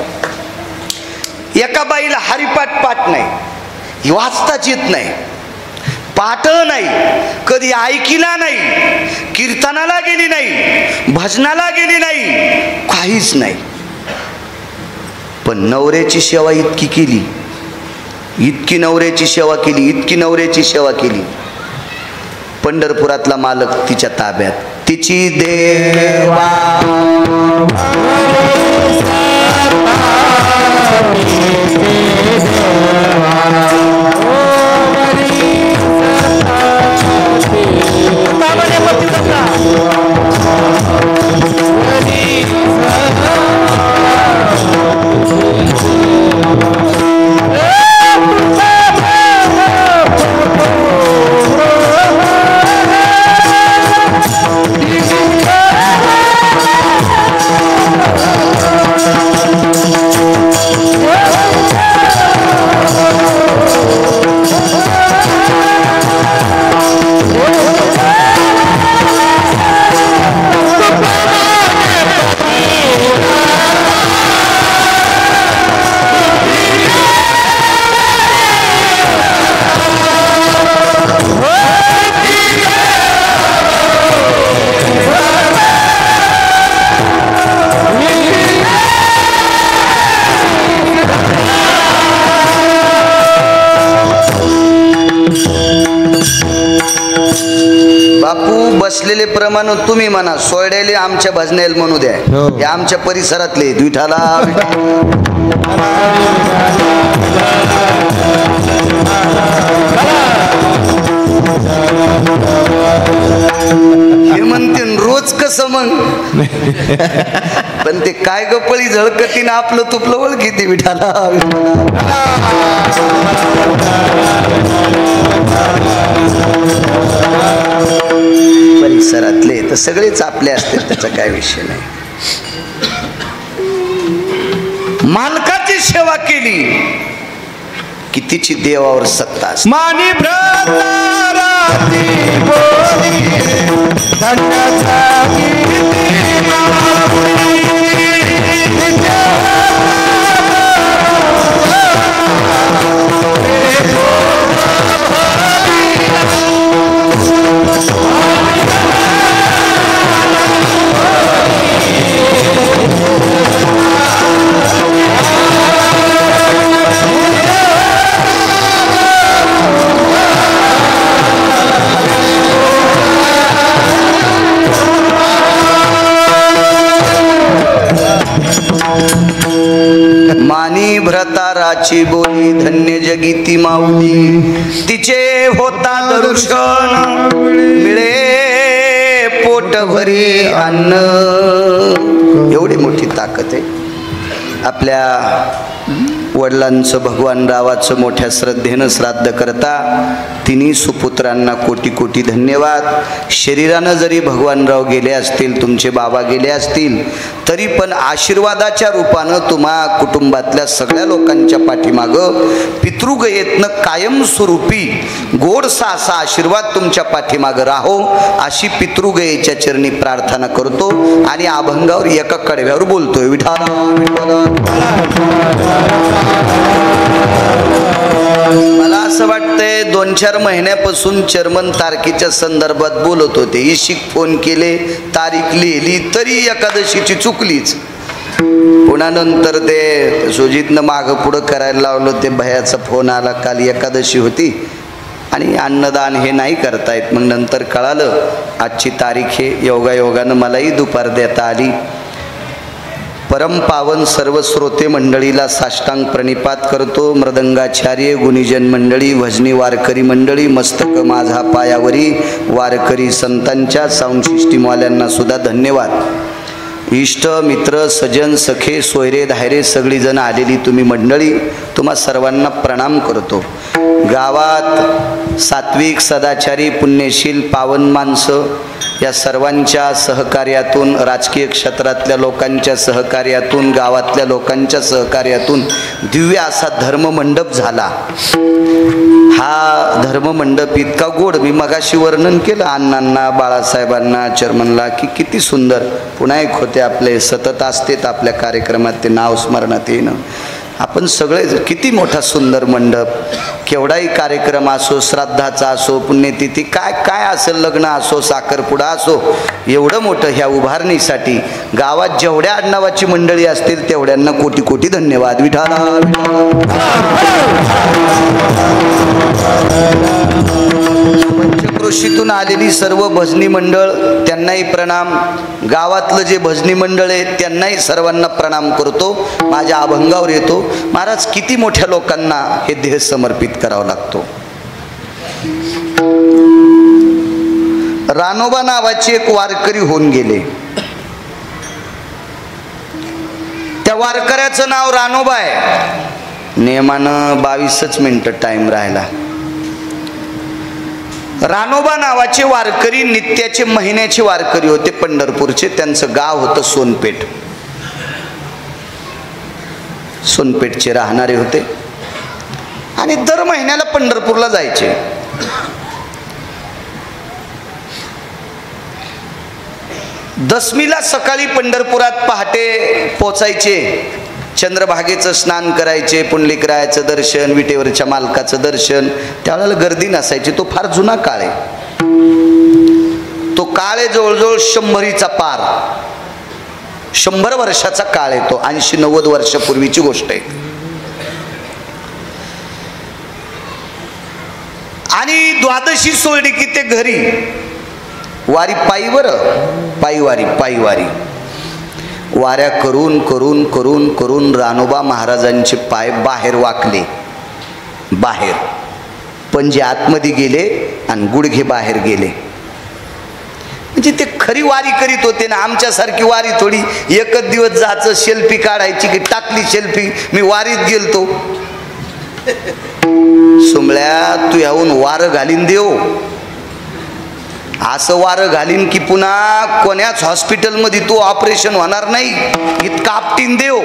एका बाईला हरिपाठ पाठ नाही, वाचताच येत नाही, पाठ नाही, कधी ऐकिला नाही, कीर्तनाला गेली नाही, भजनाला गेली नाही, काहीच नाही, पण नवऱ्याची सेवा इतकी केली, इतकी नवऱ्याची सेवा केली, इतकी नवऱ्याची सेवा केली. पंढरपुरातला मालक तिच्या ताब्यात, तिची देवा बसलेले प्रमाण तुम्ही म्हणा, सोयड्याले आमच्या भजनेल म्हणू द्या, हे आमच्या परिसरातले. विठाला हे म्हणते रोज कसं मग, पण ते काय गपळी झळकतीन आपलं तुपलं ओळखीती. विठाला परिसरातले तर सगळेच आपले असतील, त्याचा काय विषय नाही. मालकाची सेवा केली की तिची देवावर सत्ता असते. मानी भ्रताराती बोली धन्याचा कीर्ती माऊली. मानी भ्रताराची बोली धन्य जगीती माऊली. तिचे होता दर्शन मिळे पोट भरी अन्न. एवढी मोठी ताकद आहे आपल्या वडिलांचं. भगवान रावाचं मोठ्या श्रद्धेनं श्राद्ध करता तिन्ही सुपुत्रांना कोटी कोटी धन्यवाद. शरीरानं जरी भगवानराव गेले असतील, तुमचे बाबा गेले असतील, तरी पण आशीर्वादाच्या रूपानं तुम्हा कुटुंबातल्या सगळ्या लोकांच्या पाठीमागं पितृगयेतनं कायमस्वरूपी गोडसा असा आशीर्वाद तुमच्या पाठीमागं राहो, अशी पितृगयेच्या चरणी प्रार्थना करतो आणि अभंगावर एका कडव्यावर बोलतोय. विठाला मला असं वाटतंय 2-4 महिन्यापासून चर्मन तारखेच्या संदर्भात बोलत होते. इशिक फोन केले, तारीख लिहिली, तरी एकादशीची चुकलीच. पुन्हा नंतर ते सुजितनं मागं पुढं करायला लावलं. ते भयाचा फोन आला, काल एकादशी होती, आणि अन्नदान हे नाही करतायत. मग नंतर कळालं आजची तारीख हे योगायोगानं मलाही दुपार देता आली. परम पावन सर्व श्रोते मंडळीला साष्टांग प्रणिपात करतो. मृदंगाचार्य गुणीजन मंडळी, भजनी वारकरी मंडळी, मस्तक माझा पायावरी, वारकरी संतांच्या साऊंड सिस्टीमवाल्यांना सुद्धा धन्यवाद. इष्ट मित्र सजन सखे सोयरे धायरे सगळीजण आलेली तुम्ही मंडळी, तुम्हा सर्वांना प्रणाम करतो. गावात सात्विक सदाचारी पुण्यशील पावन माणसं या सर्वांच्या सहकार्यातून, राजकीय क्षेत्रातल्या लोकांच्या सहकार्यातून, गावातल्या लोकांच्या सहकार्यातून दिव्य असा धर्ममंडप झाला. हा धर्ममंडप इतका गोड, मी मगाशी वर्णन केलं अण्णांना, बाळासाहेबांना, चर्मनला की किती सुंदर. पुन्हा एक होते आपले सतत असतेत आपल्या कार्यक्रमात, ते नाव स्मरणात येणं. आपण सगळे किती मोठा सुंदर मंडप, केवढाही कार्यक्रम असो, श्राद्धाचा असो, पुण्यतिथी काय काय असेल, लग्न असो, साखरपुडा असो, एवढं मोठं ह्या उभारणीसाठी गावात जेवढ्या आडनावाची मंडळी असतील तेवढ्यांना कोटी कोटी धन्यवाद. विठाला पंचक्रोशीतून आलेली सर्व भजनी मंडळ त्यांनाही प्रणाम. गावातलं जे भजनी मंडळ आहे त्यांनाही सर्वांना प्रणाम करतो. माझ्या अभंगावर येतो, महाराज किती मोठ्या लोकांना हे देह समर्पित करावा लागतो. रानोबा नावाचे एक वारकरी होऊन गेले. त्या वारकऱ्याचं नाव रानोबा आहे. नियमानं 22 मिनिटं टाइम राहिला. रानोबा नावाचे वारकरी नित्याचे महिन्याचे वारकरी होते पंढरपूरचे. त्यांचं गाव होतं सोनपेठ. सोनपेठचे राहणारे होते आणि दर महिन्याला पंढरपूरला जायचे. दशमीला सकाळी पंढरपुरात पहाटे पोचायचे. चंद्रभागेचं स्नान करायचे, पुंडलिकरायाचं दर्शन, विटेवरच्या मालकाचं दर्शन. त्यावेळेला गर्दी नसायची. तो फार जुना काळ आहे. तो काळ आहे जवळजवळ 100चा पार. 100 वर्षाचा काळ आहे तो. 80-90 वर्षापूर्वीची गोष्ट आहे. आणि द्वादशी सोडली की ते घरी वारी पायीवर, पायीवारी वाऱ्या करून करून करून करून रानोबा महाराजांचे पाय बाहेर वाकले. बाहेर पंजे आतमध्ये गेले आणि गुडघे बाहेर गेले. म्हणजे ते खरी वारी करीत होते ना. आमच्यासारखी वारी थोडी एकच दिवस जायचं, सेल्फी काढायची की टाकली सेल्फी, मी वारीत गेलतो. सुमळ्या तू याहून वारं घालीन देव. असं वारं घालीन की पुन्हा कोण्याच हॉस्पिटलमध्ये तू ऑपरेशन होणार नाही, इतका आपटीन देव.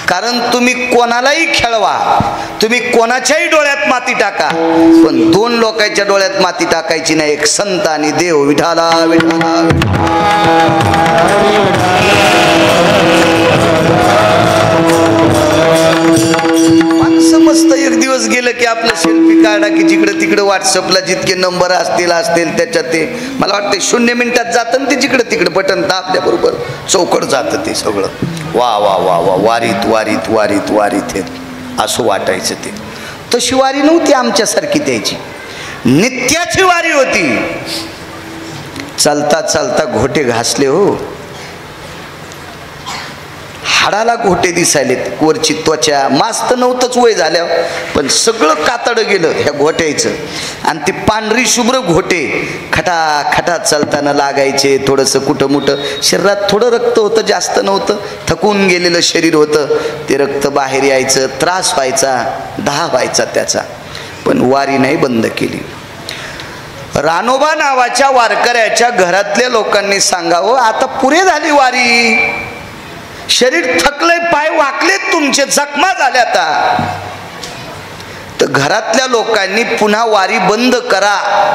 कारण तुम्ही कोणालाही खेळवा, तुम्ही कोणाच्याही डोळ्यात माती टाका, पण 2 लोकांच्या डोळ्यात माती टाकायची नाही. एक संत आणि देव. विठाला विठाला. माणसं मस्त एक दिवस गेलं की आपलं सेल्फी काढा की जिकडे तिकडे व्हॉट्सअपला जितके नंबर असतील त्याच्यात ते मला वाटतं 0 मिनिटात जातं ते जिकडे तिकडे बटन दाबल्या बरोबर चौकड जातं ते सगळं. वा वा वा वा वारीत वारीत वारीत वारीत हे असं वाटायचं ते. तशी वारी नव्हती आमच्यासारखी द्यायची. नित्याची वारी होती. चालता चालता घोटे घासले हो. हाडाला घोटे दिसायलेत. वरची त्वचा मास्त नव्हतंच वय झाल्यावर, पण सगळं कातडं गेलं ह्या घोट्याचं. आणि ते पांढरी शुभ्र घोटे खटा खटा चालताना लागायचे. थोडंसं कुठं मुठं शरीरात थोडं रक्त होतं, जास्त नव्हतं. थकून गेलेलं शरीर होतं. ते रक्त बाहेर यायचं, त्रास व्हायचा, दाह व्हायचा त्याचा. पण वारी नाही बंद केली. रानोबा नावाच्या वारकऱ्याच्या घरातल्या लोकांनी सांगावं आता पुरे झाली वारी. शरीर थकलंय, पाय वाकलेत तुमचे, जखमा झाल्या. आता तर घरातल्या लोकांनी पुन्हा वारी बंद करा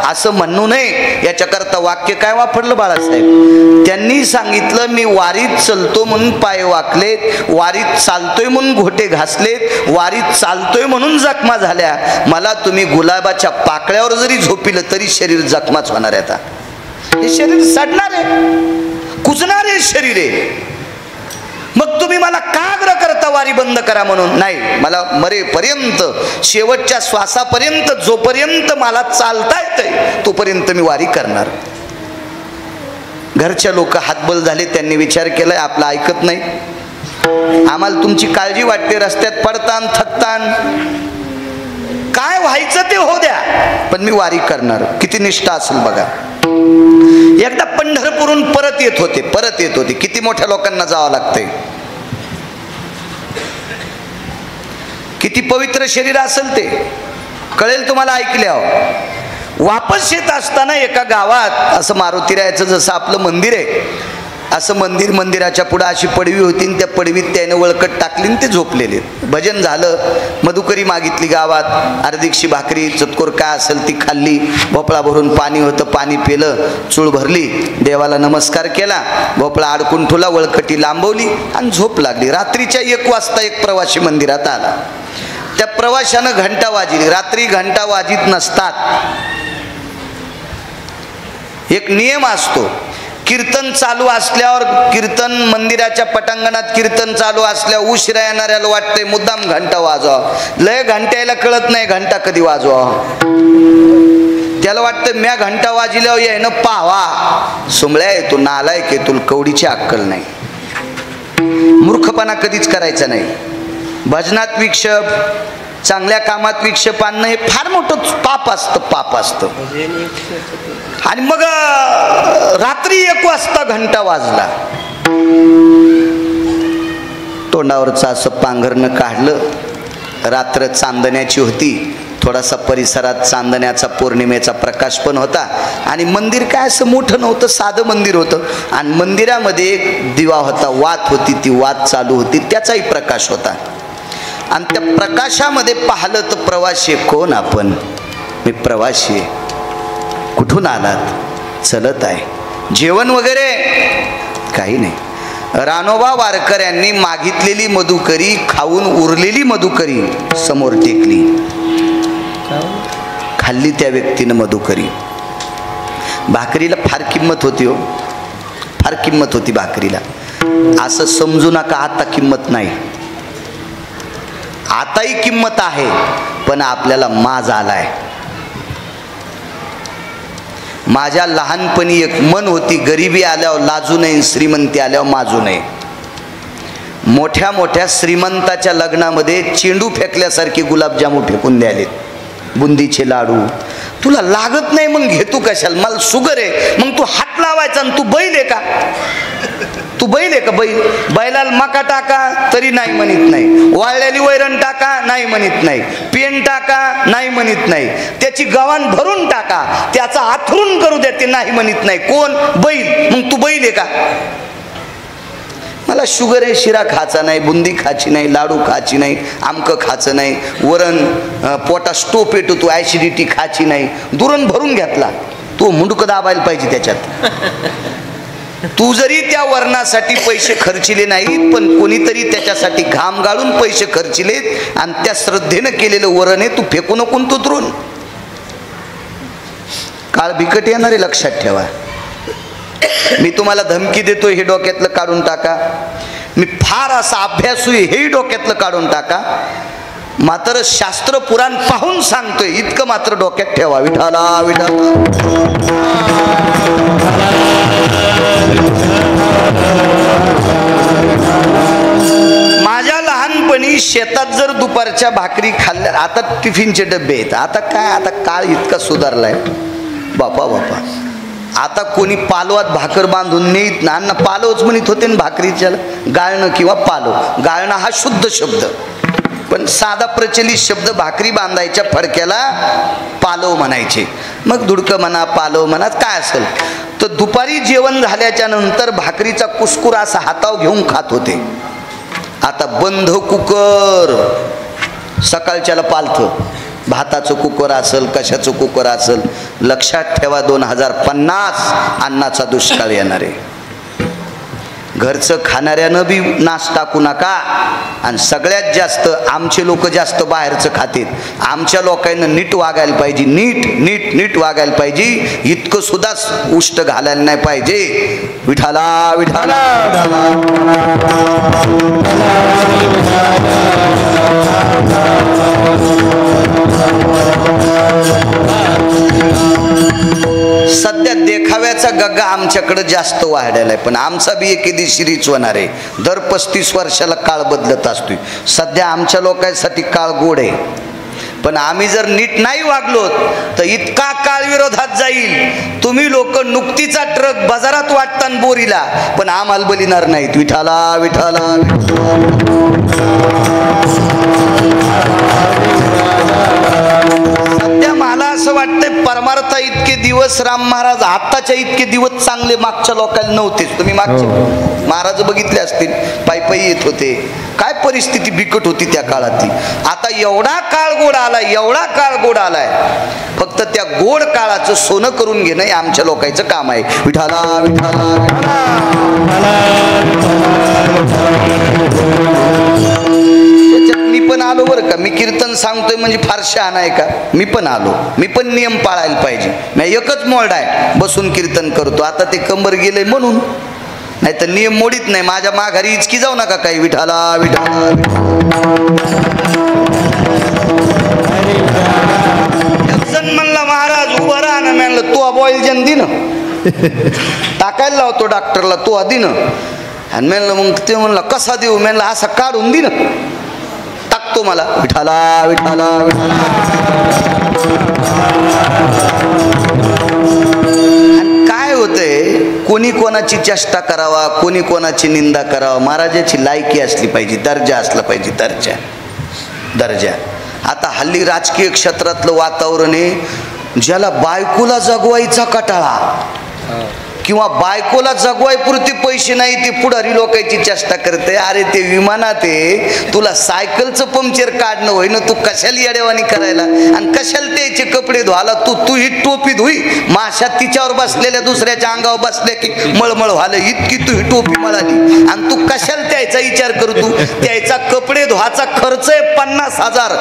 असं म्हणू नये. याच्याकरता वाक्य काय वापरलं बाळासाहेब? त्यांनी सांगितलं मी वारीत चलतो म्हणून पाय वाकलेत, वारीत चालतोय म्हणून घोटे घासलेत, वारीत चालतोय म्हणून जखमा झाल्या. मला तुम्ही गुलाबाच्या पाकळ्यावर जरी झोपिलं तरी शरीर जखमाच होणार आहे. आता हे शरीर सडणार आहे, कुजणार आहे शरीर आहे. मग तुम्ही मला का आग्रह करता वारी बंद करा म्हणून? नाही, मला मरेपर्यंत, शेवटच्या श्वासापर्यंत, जोपर्यंत मला चालता येतंय तोपर्यंत मी वारी करणार. घरच्या लोक हातबल झाले, त्यांनी विचार केलाय आपला ऐकत नाही, आम्हाला तुमची काळजी वाटते, रस्त्यात पडतान थकतान, काय व्हायचं ते हो द्या, पण मी वारी करणार. किती निष्ठा असेल बघा. एकदा पंढरपूरहून परत येत होते. किती मोठ्या लोकांना जावं लागतंय, किती पवित्र शरीर असेल ते कळेल तुम्हाला ऐकल्यावर. वापस येत असताना एका गावात असं मारुतीरायाचं जसं आपलं मंदिर आहे असं मंदिराच्या पुढे अशी पडवी होती, त्या पडवीत त्याने वळकट टाकली आणि ते झोपलेले. भजन झालं, मधुकरी मागितली गावात, अर्धीक्षी भाकरी चतकोर काय असेल ती खाल्ली, भोपळा भरून पाणी होतं पाणी पिलं, चूळ भरली, देवाला नमस्कार केला, भोपळा अडकून ठेवला, वळकटी लांबवली आणि झोप लागली. रात्रीच्या 1 वाजता एक प्रवासी मंदिरात आला. त्या प्रवाशानं घंटा वाजली. रात्री घंटा वाजित नसतात. एक नियम असतो, कीर्तन चालू असल्यावर, कीर्तन मंदिराच्या पटांगणात कीर्तन चालू असल्यावर उशिरा येणाऱ्याला वाटतंय मुद्दाम घंटा वाजवा. लय घंट्याला कळत नाही घंटा कधी वाजवा. त्याला वाटतं म्या घंटा वाजल्यावर यायनं पावा. सुंबळ्या येतो, नालायक आहे, तुला कवडीची अक्कल नाही. मूर्खपणा कधीच करायचा नाही. भजनात विक्षेप, चांगल्या कामात विक्षेप आणणं हे फार मोठं पाप असतं. आणि मग रात्री 1 वाजता घंटा वाजला. तोंडावरचं असं पांघरणं काढलं. रात्र चांदण्याची होती. थोडासा परिसरात चांदण्याचा पौर्णिमेचा प्रकाश पण होता. आणि मंदिर काय असं मोठं नव्हतं, साधं मंदिर होतं. आणि मंदिरामध्ये एक दिवा होता, वात होती, ती वात चालू होती, त्याचाही प्रकाश होता. आणि त्या प्रकाशामध्ये पाहिलं तर प्रवासी. कोण आपण? मी प्रवासी आहे. कुठून आलात? चलत आहे. जेवण वगैरे काही नाही. रानोबा वारकऱ्यांनी मागितलेली मधुकरी खाऊन उरलेली मधुकरी समोर टेकली. खाल्ली त्या व्यक्तीनं मधुकरी. भाकरीला फार किंमत होती हो, फार किंमत होती भाकरीला. असं समजू नका आता किंमत नाही, आताही किंमत आहे, पण आपल्याला माज आलाय. माझ्या लहानपणी एक मन होती, गरिबी आल्यावर लाजू नये, श्रीमंती आल्यावर माजू नये. मोठ्या मोठ्या श्रीमंताच्या लग्नामध्ये चेंडू फेकल्यासारखे गुलाबजामू फेकून द्याले, बुंदीचे लाडू. तुला लागत नाही मग घेतो कशाला? मला शुगर आहे, मग तू हात लावायचा. आणि तू बैल आहे का? तू बैल आहे का? बैलाला मका टाका तरी नाही म्हणत नाही, वाळलेली वैरण टाका नाही म्हणत नाही, पेन टाका नाही म्हणत नाही, त्याची गव्हाण भरून टाका, त्याचा आथरून करू द्या, ते नाही म्हणत नाही. कोण? बैल. मग तू बैल आहे का? मला शुगर आहे, शिरा खायचा नाही, बुंदी खायची नाही, लाडू खायची नाही, आमकं खायचं नाही, वरण पोटा स्टोप येतो, तू ॲसिडिटी खायची नाही. दुरण भरून घेतला, तो मुंडकं दाबायला पाहिजे त्याच्यात. तू जरी त्या वरणासाठी पैसे खर्चिले नाहीत, पण कोणीतरी त्याच्यासाठी घाम गाळून पैसे खर्चिलेत आणि त्या श्रद्धेनं केलेलं वरण आहे, तू फेकू नको तो दुरून. काळ बिकट येणार आहे, लक्षात ठेवा. मी तुम्हाला धमकी देतो, हे डोक्यातलं काढून टाका. मी फार असा अभ्यासू आहे, हेही डोक्यातलं काढून टाका. मात्र शास्त्र पुराण पाहून सांगतोय इतकं मात्र डोक्यात ठेवा. विठाला विठाला. माझ्या लहानपणी शेतात जर दुपारच्या भाकरी खाल्ल्या, आता टिफिनचे डबे आहेत, आता काय, आता काळ इतका सुधारलाय बापा बापा. आता कोणी पालवात भाकर बांधून नेत ना, अन्न पालवच म्हणत होते ना भाकरीच्या, गाळणं किंवा पालो. गाळणं हा शुद्ध शब्द, पण साधा प्रचलित शब्द भाकरी बांधायच्या फडक्याला पालव म्हणायचे. मग धुडकं म्हणा, पालव म्हणा, काय असेल. तर दुपारी जेवण झाल्याच्या नंतर भाकरीचा कुस्कुर असा हातावर घेऊन खात होते. आता बंद कुकर, सकाळच्याला पालथं, भाताचं कुकर असेल, कशाचं कुकर असेल. लक्षात ठेवा, 2050 अन्नाचा दुष्काळ येणार आहे. घरचं खाणाऱ्यानं बी नाश टाकू नका. आणि सगळ्यात जास्त आमचे लोक जास्त बाहेरचं खातात. आमच्या लोकांना नीट वागायला पाहिजे, नीट नीट नीट वागायला पाहिजे. इतकं सुद्धा उष्ट घालायला नाही पाहिजे. विठाला विठाला सध्या देखाव्याचा गग्गा आमच्याकडे जास्त वाढलेला आहे, पण आमचा बी एके दिवशी रीच होणार आहे. दर 35 वर्षाला काळ बदलत असतोय. सध्या आमच्या लोकांसाठी काळ गोड आहे, पण आम्ही जर नीट नाही वागलो तर इतका काळ विरोधात जाईल. तुम्ही लोक नुकतीचा ट्रक बाजारात वाटताना बोरीला, पण आम्हाला बलिणार नाहीत. विठाला विठाला सध्या मला असं वाटतंय परमार्था इतके दिवस राम महाराज आताच्या इतके दिवस चांगले मागच्या लोकांना नव्हतेच. तुम्ही मागचे महाराज बघितले असतील, पायी पायी येत होते. काय परिस्थिती बिकट होती त्या काळातली. आता एवढा काळ गोड आलाय, एवढा काळ गोड आलाय. फक्त त्या गोड काळाचं सोनं करून घेणं हे आमच्या लोकांचं काम आहे. विठाला विठाला त्याच्यात मी पण आलो बरं का. मी कीर्तन सांगतोय म्हणजे फार शहाणा आहे का? मी पण आलो, मी पण नियम पाळायला पाहिजे. मी एकच मोड आहे, बसून कीर्तन करतो. आता ते कंबर गेलंय म्हणून, नाही तर नियम मोडीत नाही. माझ्या माघारी इचकी जाऊ नका काही. विठाला विठाला जण म्हणला महाराज उभं राहा ना. म्हणलं तू बॉईल जन दिन टाकायला लावतो डॉक्टरला, तू आधी न. आणि म्हणलं मग ते म्हणलं कसा देऊ? म्हणलं असा काढून दे ना, टाकतो मला. विठाला विठाला काय होतंय, कोणी कोणाची चेष्टा करावा, कोणी कोणाची निंदा करावा. महाराजाची लायकी असली पाहिजे, दर्जा असला पाहिजे. दर्जा दर्जा. आता हल्ली राजकीय क्षेत्रातलं वातावरण आहे, ज्याला बायकोला जगवायचा कटाळा किंवा बायकोला जगवायपुरती पैसे नाही, ते पुढारी लोकांची चेष्टा करते. अरे ते विमानात आहे, तुला सायकलचं पंक्चर काढणं होईना, तू कशाला येडेवानी करायला आणि कशाला त्याचे कपडे धुवायला. तू ही टोपी धुई, माशा तिच्यावर बसलेल्या दुसऱ्याच्या अंगावर बसल्या की मळमळ व्हायला, इतकी तू ही टोपी मळाली. आणि तू कशाला त्याचा विचार करू? तू त्याचा कपडे धुवाचा खर्च आहे 50,000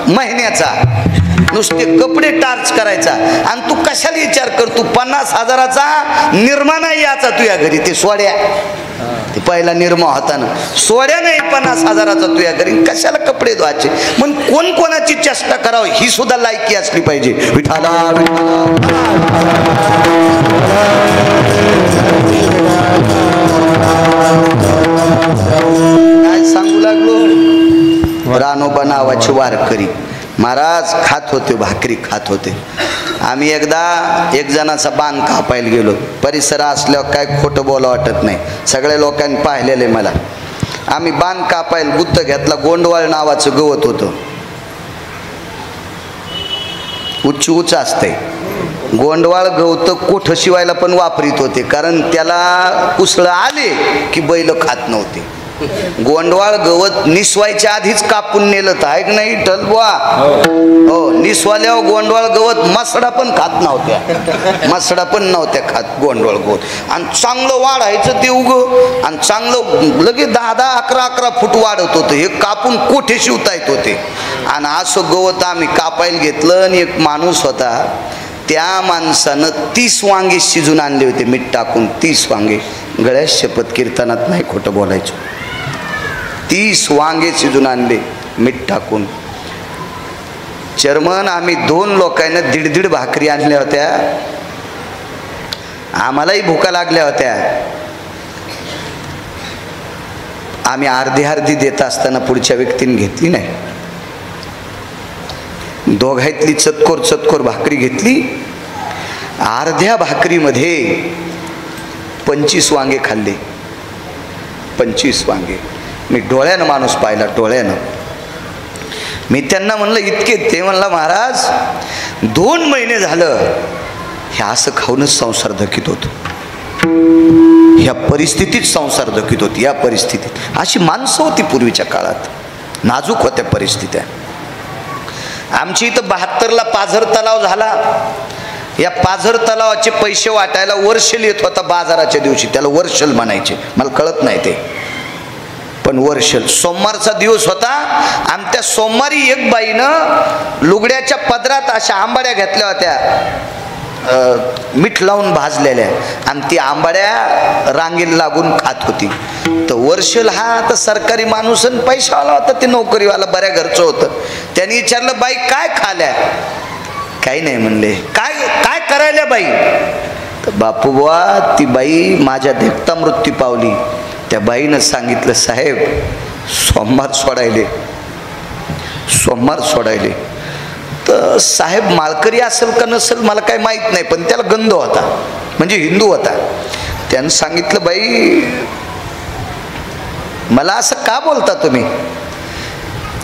महिन्याचा, नुसते कपडे टार्च करायचा. आणि तू कशाला विचार करतो? 50,000चा निर्मा नाही याचा तुझ्या घरी. ते सोड्या, ते पहिला निर्मा होता ना, सोड्या नाही 50,000चा तुझ्या घरी. कशाला कपडे धुवायचे? मग कोण कोणाची चेष्टा करावं ही सुद्धा लायकी असली पाहिजे. विठाला काय सांगू लागलो? रानोबा नावाची वारकरी महाराज खात होते, भाकरी खात होते. आम्ही एकदा एक जणाचा बाण कापायला गेलो. परिसर असल्यावर काय खोटं बोला वाटत नाही, सगळ्या लोकांनी पाहिलेलं आहे मला. आम्ही बाण कापायला गुत्त घेतला. गोंडवाळ नावाचं गवत होतं, उच्च उच्च असते. गोंडवाळ गवत कोठ शिवायला पण वापरीत होते, कारण त्याला कुसळ आले की बैल खात नव्हते. गोंडवाळ गवत निसवायच्या आधीच कापून नेलं तर आहे की नाही टलबुआ? हो, निसवाल्यावर गोंडवाळ गवत मसडा पण खात नव्हत्या, मसडा पण नव्हत्या खात गोंडवाळ गवत. आणि चांगलं वाढायचं ते उग, आणि चांगलं लगे 10-10, 11-11 फूट वाढत होतं. हे कापून कोठे शिवता येत होते. आणि असं गवत आम्ही कापायला घेतलं. आणि एक माणूस होता, त्या माणसानं 30 वांगे शिजून आणले होते मीठ टाकून. 30 वांगे, गळ्यात शपथ, कीर्तनात नाही खोटं बोलायचं. 30 वांगे शिजून आणले मीठ टाकून. चर्मन आम्ही 2 लोकांना 1.5 भाकरी आणल्या होत्या. आम्हालाही भुका लागल्या होत्या. आम्ही अर्धी देत असताना पुढच्या व्यक्तीने घेतली नाही. दोघातली चतकोर भाकरी घेतली. अर्ध्या भाकरीमध्ये 25 वांगे खाल्ले. 25 वांगे. मी डोळ्यानं माणूस पाहिला, डोळ्यानं. मी त्यांना म्हणलं इतके? ते म्हणला महाराज 2 महिने झालं हे असं खाऊनच संसार धकीत होतो. ह्या परिस्थितीत संसार धकीत होती. या परिस्थितीत अशी माणसं होती पूर्वीच्या काळात, नाजूक होत्या परिस्थित्या. आमची इथं 72ला पाझर तलाव झाला. या पाझर तलावाचे पैसे वाटायला वर्षल येत होता बाजाराच्या दिवशी, त्याला वर्षल म्हणायचे, मला कळत नाही ते, पण वर्षल. सोमवारचा दिवस होता आणि त्या सोमवारी एक बाईनं लुगड्याच्या पदरात अशा आंबाड्या घेतल्या होत्या, मीठ लावून भाजलेल्या, आणि ती आंबाड्या रांगेला लागून खात होती. तर वर्षल हा आता सरकारी माणूस आणि पैशावाला होता, ते नोकरीवाला बऱ्या घरचं होतं. त्यांनी विचारलं, बाई काय खाल्या? काही नाही म्हणले. काय काय करायला बाई? तर बापू बुवा, ती बाई माझ्या देखता मृत्यू पावली. त्या बाईनं सांगितलं, साहेब सोमवार सोडायले, सोमवार सोडायले. तर साहेब माळकरी असेल का नसेल मला काही माहीत नाही, पण त्याला गंध होता, म्हणजे हिंदू होता. त्यानं सांगितलं, बाई मला असं का बोलता तुम्ही?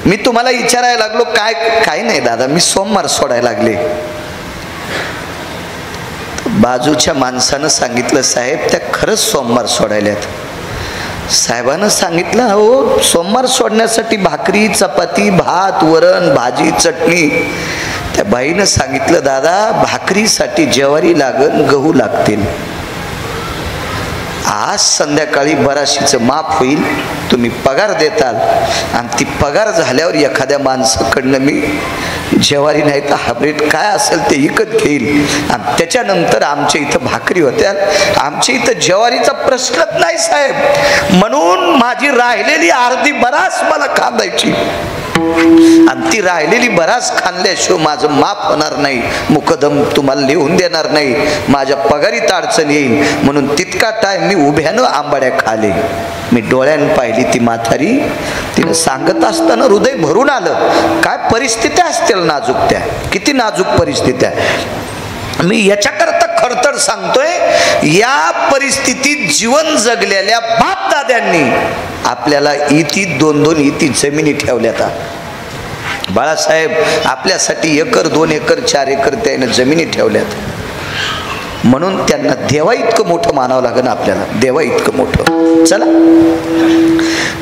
मी तुम्हाला विचारायला लागलो, काय? काही नाही दादा, मी सोमवार सोडायला लागले. बाजूच्या माणसानं सांगितलं, साहेब त्या खरंच सोमवार सोडायल्यात. साहेबानं सांगितलं, हो सोमवार सोडण्यासाठी भाकरी, चपाती, भात, वरण, भाजी, चटणी. त्या बाईनं सांगितलं, दादा भाकरीसाठी ज्वारी लागल, गहू लागतील. आज संध्याकाळी बराशीचं माफ होईल, तुम्ही पगार देताल, आणि ती पगार झाल्यावर एखाद्या माणसाकडनं मी ज्वारी नाही तर हायब्रिड काय असेल ते विकत घेईल, आणि त्याच्यानंतर आमच्या इथं भाकरी होत्या. आमच्या इथं ज्वारीचा प्रश्नच नाही साहेब, म्हणून माझी राहिलेली अर्धी बरास मला खांदायची, आणि ती राहिलेली बराच खाल्ल्याशिवाय माझं माफ होणार नाही, मुकदम तुम्हाला लिहून देणार नाही, माझ्या पगारीत अडचण येईल. म्हणून तितका टाइम मी उभ्यानं आंबाड्या खाले. मी डोळ्यानं पाहिली ती म्हातारी, तिनं सांगत असताना हृदय भरून आलं. काय परिस्थिती असतील नाजूक, त्या किती नाजूक परिस्थित्या. मी याच्याकरता खरतर सांगतोय, या परिस्थितीत जीवन जगलेल्या बाप दाद्यांनी आपल्याला इती 2-2 इती जमिनी ठेवल्यात. बाळासाहेब आपल्यासाठी 1 2 एकर 4 एकर त्याने जमिनी ठेवल्यात, म्हणून त्यांना देवा इतकं मोठं मानावं लागेल आपल्याला, देवा इतकं मोठं. चला,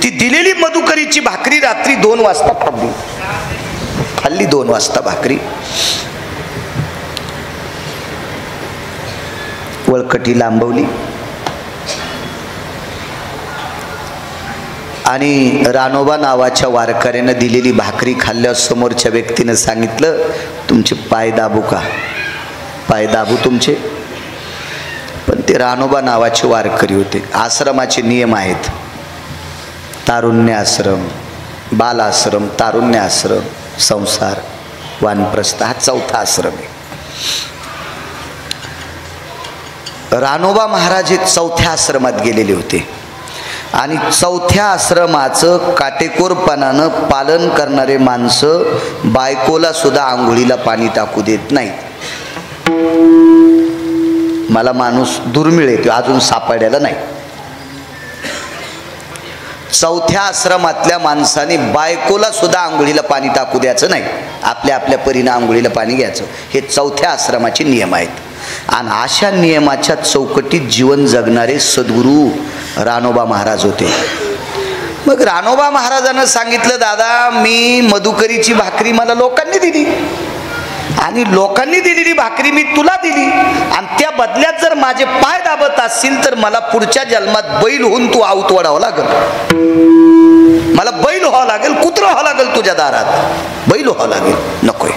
ती दिलेली मधुकरीची भाकरी रात्री 2 वाजता खाल्ली 2 वाजता भाकरी. वळकटी लांबवली आणि रानोबा नावाच्या वारकऱ्यानं दिलेली भाकरी खाल्ल्यावर समोरच्या व्यक्तीनं सांगितलं, तुमचे पाय दाबू का? पाय दाबू तुमचे? पण ते रानोबा नावाचे वारकरी होते. आश्रमाचे नियम आहेत, तारुण्य आश्रम, बाल आश्रम, तारुण्य आश्रम, संसार, वानप्रस्थ, हा 4था आश्रम आहे. रानोबा महाराज 4थ्या आश्रमात गेलेले होते, आणि 4थ्या आश्रमाचं काटेकोरपणानं पालन करणारे माणसं बायकोला सुद्धा आंघोळीला पाणी टाकू देत नाहीत. मला माणूस दुर्मिळ येतो, अजून सापडलेला नाही. 4थ्या आश्रमातल्या माणसाने बायकोला सुद्धा आंघोळीला पाणी टाकू द्यायचं नाही, आपल्या आपल्या परीनं आंघोळीला पाणी घ्यायचं. हे 4थ्या आश्रमाचे नियम आहेत. आणि अशा नियमाच्या चौकटीत जीवन जगणारे सद्गुरू रानोबा महाराज होते. मग रानोबा महाराजांना सांगितलं, दादा मी मधुकरीची भाकरी मला लोकांनी दिली, आणि लोकांनी दिलेली भाकरी मी तुला दिली, आणि त्या बदल्यात जर माझे पाय दाबत असतील तर मला पुढच्या जन्मात बैल होऊन तू आऊत वाढावं लागल, मला बैल व्हावं लागेल, कुत्रं व्हावं लागेल, तुझ्या दारात बैल व्हावं लागेल. नकोय.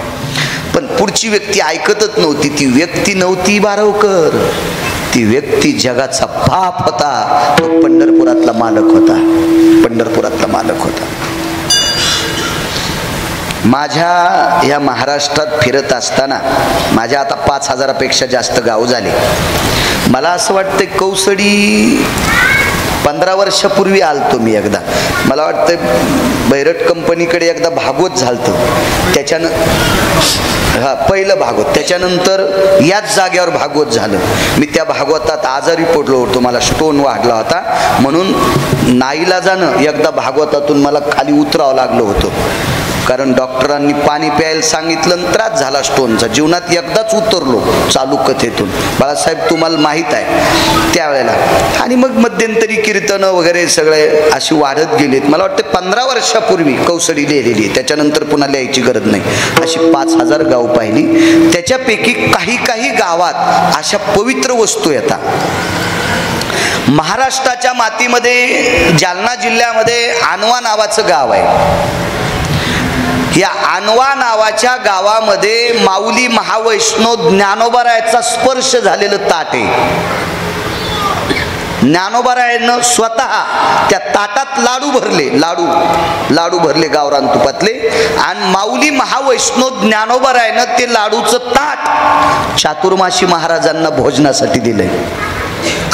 पण पुढची व्यक्ती ऐकतच नव्हती. ती व्यक्ती नव्हती बारवकर, ती व्यक्ती जगाचा बाप होता, तो पंढरपुरातला मालक होता, पंढरपुरातला मालक होता. माझ्या या महाराष्ट्रात फिरत असताना माझ्या आता 5000पेक्षा जास्त गाव झाले. मला असं वाटतं कौसडी 15 वर्षापूर्वी आलतो मी एकदा. मला वाटतं बैरट कंपनीकडे एकदा भागवत झालतं, त्याच्यानं पहिलं भागवत, त्याच्यानंतर याच जागेवर भागवत झालं. मी त्या भागवतात आजारी पडलो होतो, मला स्टोन वाढला होता, म्हणून नाईलाजानं एकदा भागवतातून मला खाली उतरावं लागलं होतं. कारण डॉक्टरांनी पाणी प्यायला सांगितलं आणि त्रास झाला स्टोनचा. जीवनात एकदाच उतरलो चालू कथेतून. बाळासाहेब तुम्हाला माहीत आहे त्यावेळेला. आणि मग मध्यंतरी कीर्तनं वगैरे सगळे अशी वाढत गेलीत. मला वाटते 15 वर्षापूर्वी कौसडी लिहिलेली, त्याच्यानंतर पुन्हा लिहायची गरज नाही. अशी 5000 गाव पाहिली. त्याच्यापैकी काही गावात अशा पवित्र वस्तू येतात. महाराष्ट्राच्या मातीमध्ये जालना जिल्ह्यामध्ये आणवा नावाचं गाव आहे. या आणवा नावाच्या गावामध्ये माऊली महावैष्णव ज्ञानोबारायाचा स्पर्श झालेलं ताट आहे. ज्ञानोबारायानं स्वतः त्या ताटात लाडू भरले गावरान तुपातले. आणि माऊली महावैष्णव ज्ञानोबारायानं ते लाडूचं ताट चातुर्मासी महाराजांना भोजनासाठी दिलंय.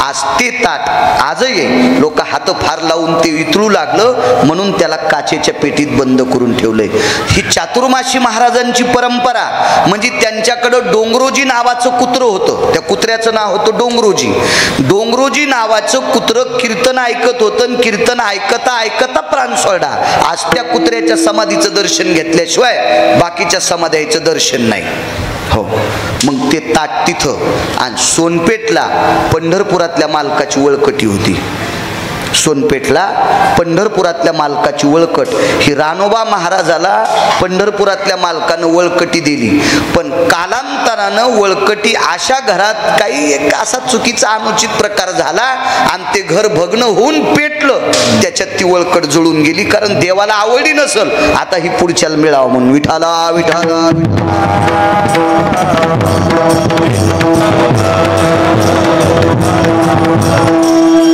आज ते ताट आजही लोक हात फार लावून ते वितळू लागलं म्हणून त्याला काचेच्या पेटीत बंद करून ठेवलंय. ही चातुर्मासी महाराजांची परंपरा. म्हणजे त्यांच्याकडं डोंगरोजी नावाचं कुत्रं होतं. त्या कुत्र्याचं नाव होतं डोंगरोजी. डोंगरोजी नावाचं कुत्रं कीर्तन ऐकत होतं. कीर्तन ऐकता प्राण सोडा. आज त्या कुत्र्याच्या समाधीचं दर्शन घेतल्याशिवाय बाकीच्या समाधीचं दर्शन नाही. हो, मग ते ताट तिथं. आणि सोनपेठला पंढरपुरातल्या मालकाची वळकटी होती. सोनपेठला पंढरपुरातल्या मालकाची वळकट ही रानोबा महाराजाला पंढरपुरातल्या मालकानं वळकटी दिली. पण कालांतरानं वळकटी अशा घरात काही एक असा चुकीचा अनुचित प्रकार झाला आणि ते घर भग्न होऊन पेटलं. त्याच्यात ती वळकट जुळून गेली. कारण देवाला आवडली नसल आता ही पुढच्याला मिळावं म्हणून विठाला विठाला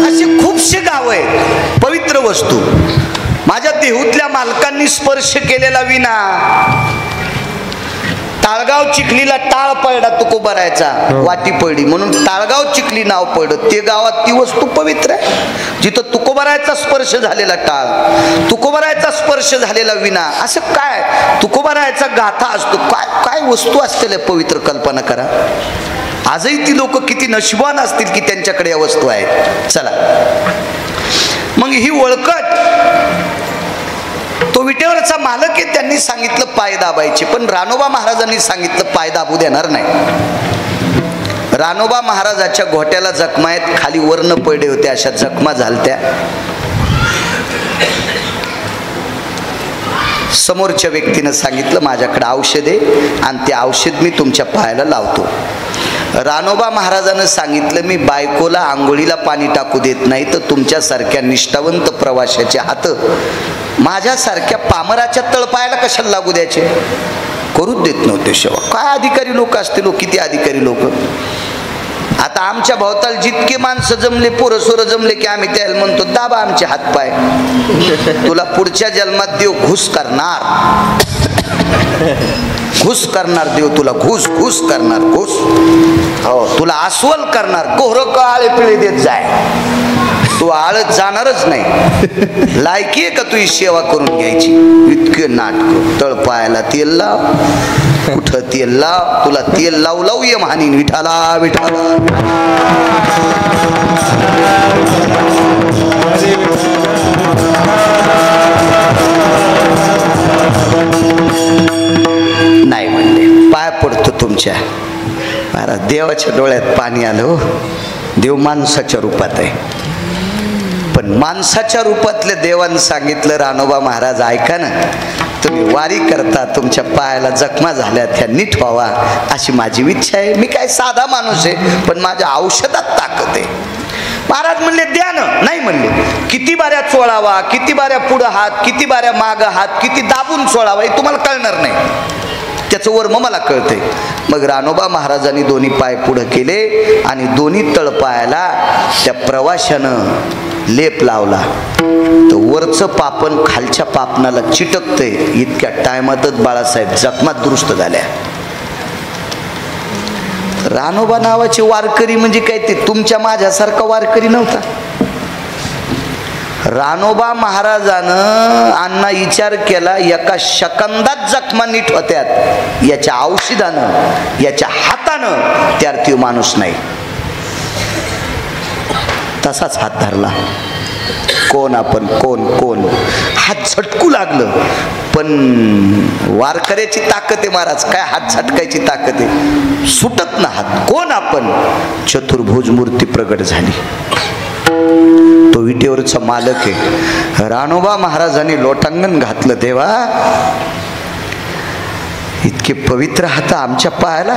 अशी खूपशी गाव आहेत पवित्र वस्तू. माझ्या देहूतल्या मालकांनी स्पर्श केलेला विना. ताळगाव चिखलीला टाळ पडला तुकोबारायचा, वाटी पडली म्हणून ताळगाव चिखली नाव पडलं. ते गावात ती वस्तू पवित्र आहे जिथं तुकोबारायचा स्पर्श झालेला टाळ, तुकोबारायचा स्पर्श झालेला विना. असं काय तुकोबारायचा गाथा असतो. काय काय वस्तू असलेल्या पवित्र कल्पना करा. आजही ती लोक किती नशिबान असतील की त्यांच्याकडे या वस्तू आहेत. चला मग ही वळकट तो विटेवरचा मालक आहे. त्यांनी सांगितलं पाय दाबायचे. पण रानोबा महाराजांनी सांगितलं पाय दाबू देणार नाही. रानोबा महाराजाच्या घोट्याला जखमा आहेत. खाली वर्ण पडले होते अशा जखमा झालत्या. समोरच्या व्यक्तीनं सांगितलं माझ्याकडे औषध आहे आणि ते औषध मी तुमच्या पायाला लावतो. रानोबा महाराजानं सांगितलं मी बायकोला आंघोळीला पाणी टाकू देत नाही तर तुमच्यासारख्या निष्ठावंत प्रवाशाचे हात माझ्यासारख्या पामराच्या तळपायाला कशाला लागू द्यायचे. करूच देत नव्हते सेवा. काय अधिकारी लोक असतील, किती अधिकारी लोक. आता आमच्या भोवताल जितके माणसं जमले पोरं सोरं जमले की आम्ही त्याला म्हणतो दाबा आमचे हातपाय. तुला पुढच्या जन्मात देव घुस करणार, घुस करणार देव तुला. घुस घुस करणार घुस. हो तुला अस्वल करणार. कोहरं काळे पिळे देत जाय. तू आळत जाणारच नाही. लायकी आहे का तुझी सेवा करून घ्यायची. इतके नाटक. तळपायाला तेल लाव, कुठं तेल लाव. तुला तेल लावू लावू ये म्हणी विठाला विठाला. नाही म्हणले. पाय पडतो तुमच्या. महाराज देवाच्या डोळ्यात पाणी आलं. देव माणसाच्या रूपात आहे. पण माणसाच्या रूपातल्या देवानं सांगितलं रानोबा महाराज ऐका ना, तुम्ही वारी करता, तुमच्या पायाला जखमा झाल्या त्या नीट व्हावा अशी माझी इच्छा आहे. मी काय साधा माणूस आहे पण माझ्या औषधात ताकद आहे. महाराज म्हणले द्या ना. नाही म्हणले. किती बाऱ्या चोळावा, किती बाऱ्या पुढं हात, किती बाऱ्या माग हात, किती दाबून चोळावा हे तुम्हाला कळणार नाही. त्याचं वर्म मला कळतंय. मग रानोबा महाराजांनी दोन्ही पाय पुढं केले आणि दोन्ही तळपायाला त्या प्रवाशानं लेप लावला. तर वरचं पापण खालच्या पापणाला चिटकतंय. इतक्या टायमातच बाळासाहेब जखमा दुरुस्त झाल्या. रानोबा नावाचे वारकरी म्हणजे काय ते तुमच्या माझ्यासारखा वारकरी नव्हता. रानोबा महाराजानं अण्णा विचार केला एका सेकंदात जखमा नीट होत्यात. याच्या औषधानं, याच्या हातानं त्यार्थी माणूस नाही. तसाच हात धरला. कोण आपण, कोण कोण. हात झटकू लागलं, पण वारकऱ्याची ताकद आहे महाराज, काय हात झटकायची ताकद आहे, सुटत ना हात. कोण आपण? चतुर्भुज मूर्ती प्रगट झाली. तो विटेवरचा मालक आहे. रानोबा महाराजांनी लोटांगण घातलं. देवा, इतके पवित्र हात आमच्या पायाला.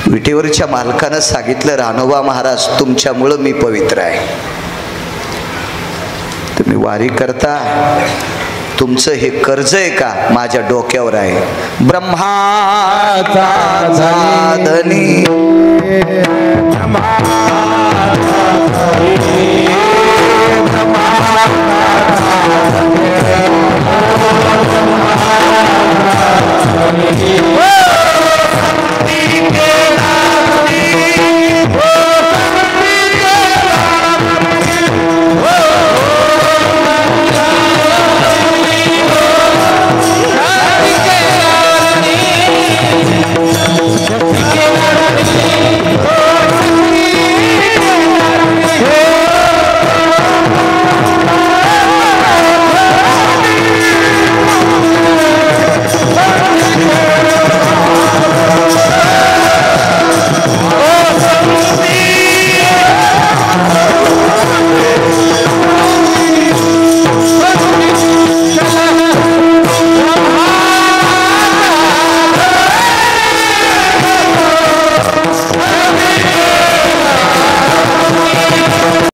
विटेवरच्या मालकानं सांगितलं, रानोबा महाराज, तुमच्यामुळं मी पवित्र आहे. तुम्ही वारी करता, तुमचं हे कर्ज आहे का? माझ्या डोक्यावर आहे. ब्रह्माचा धनी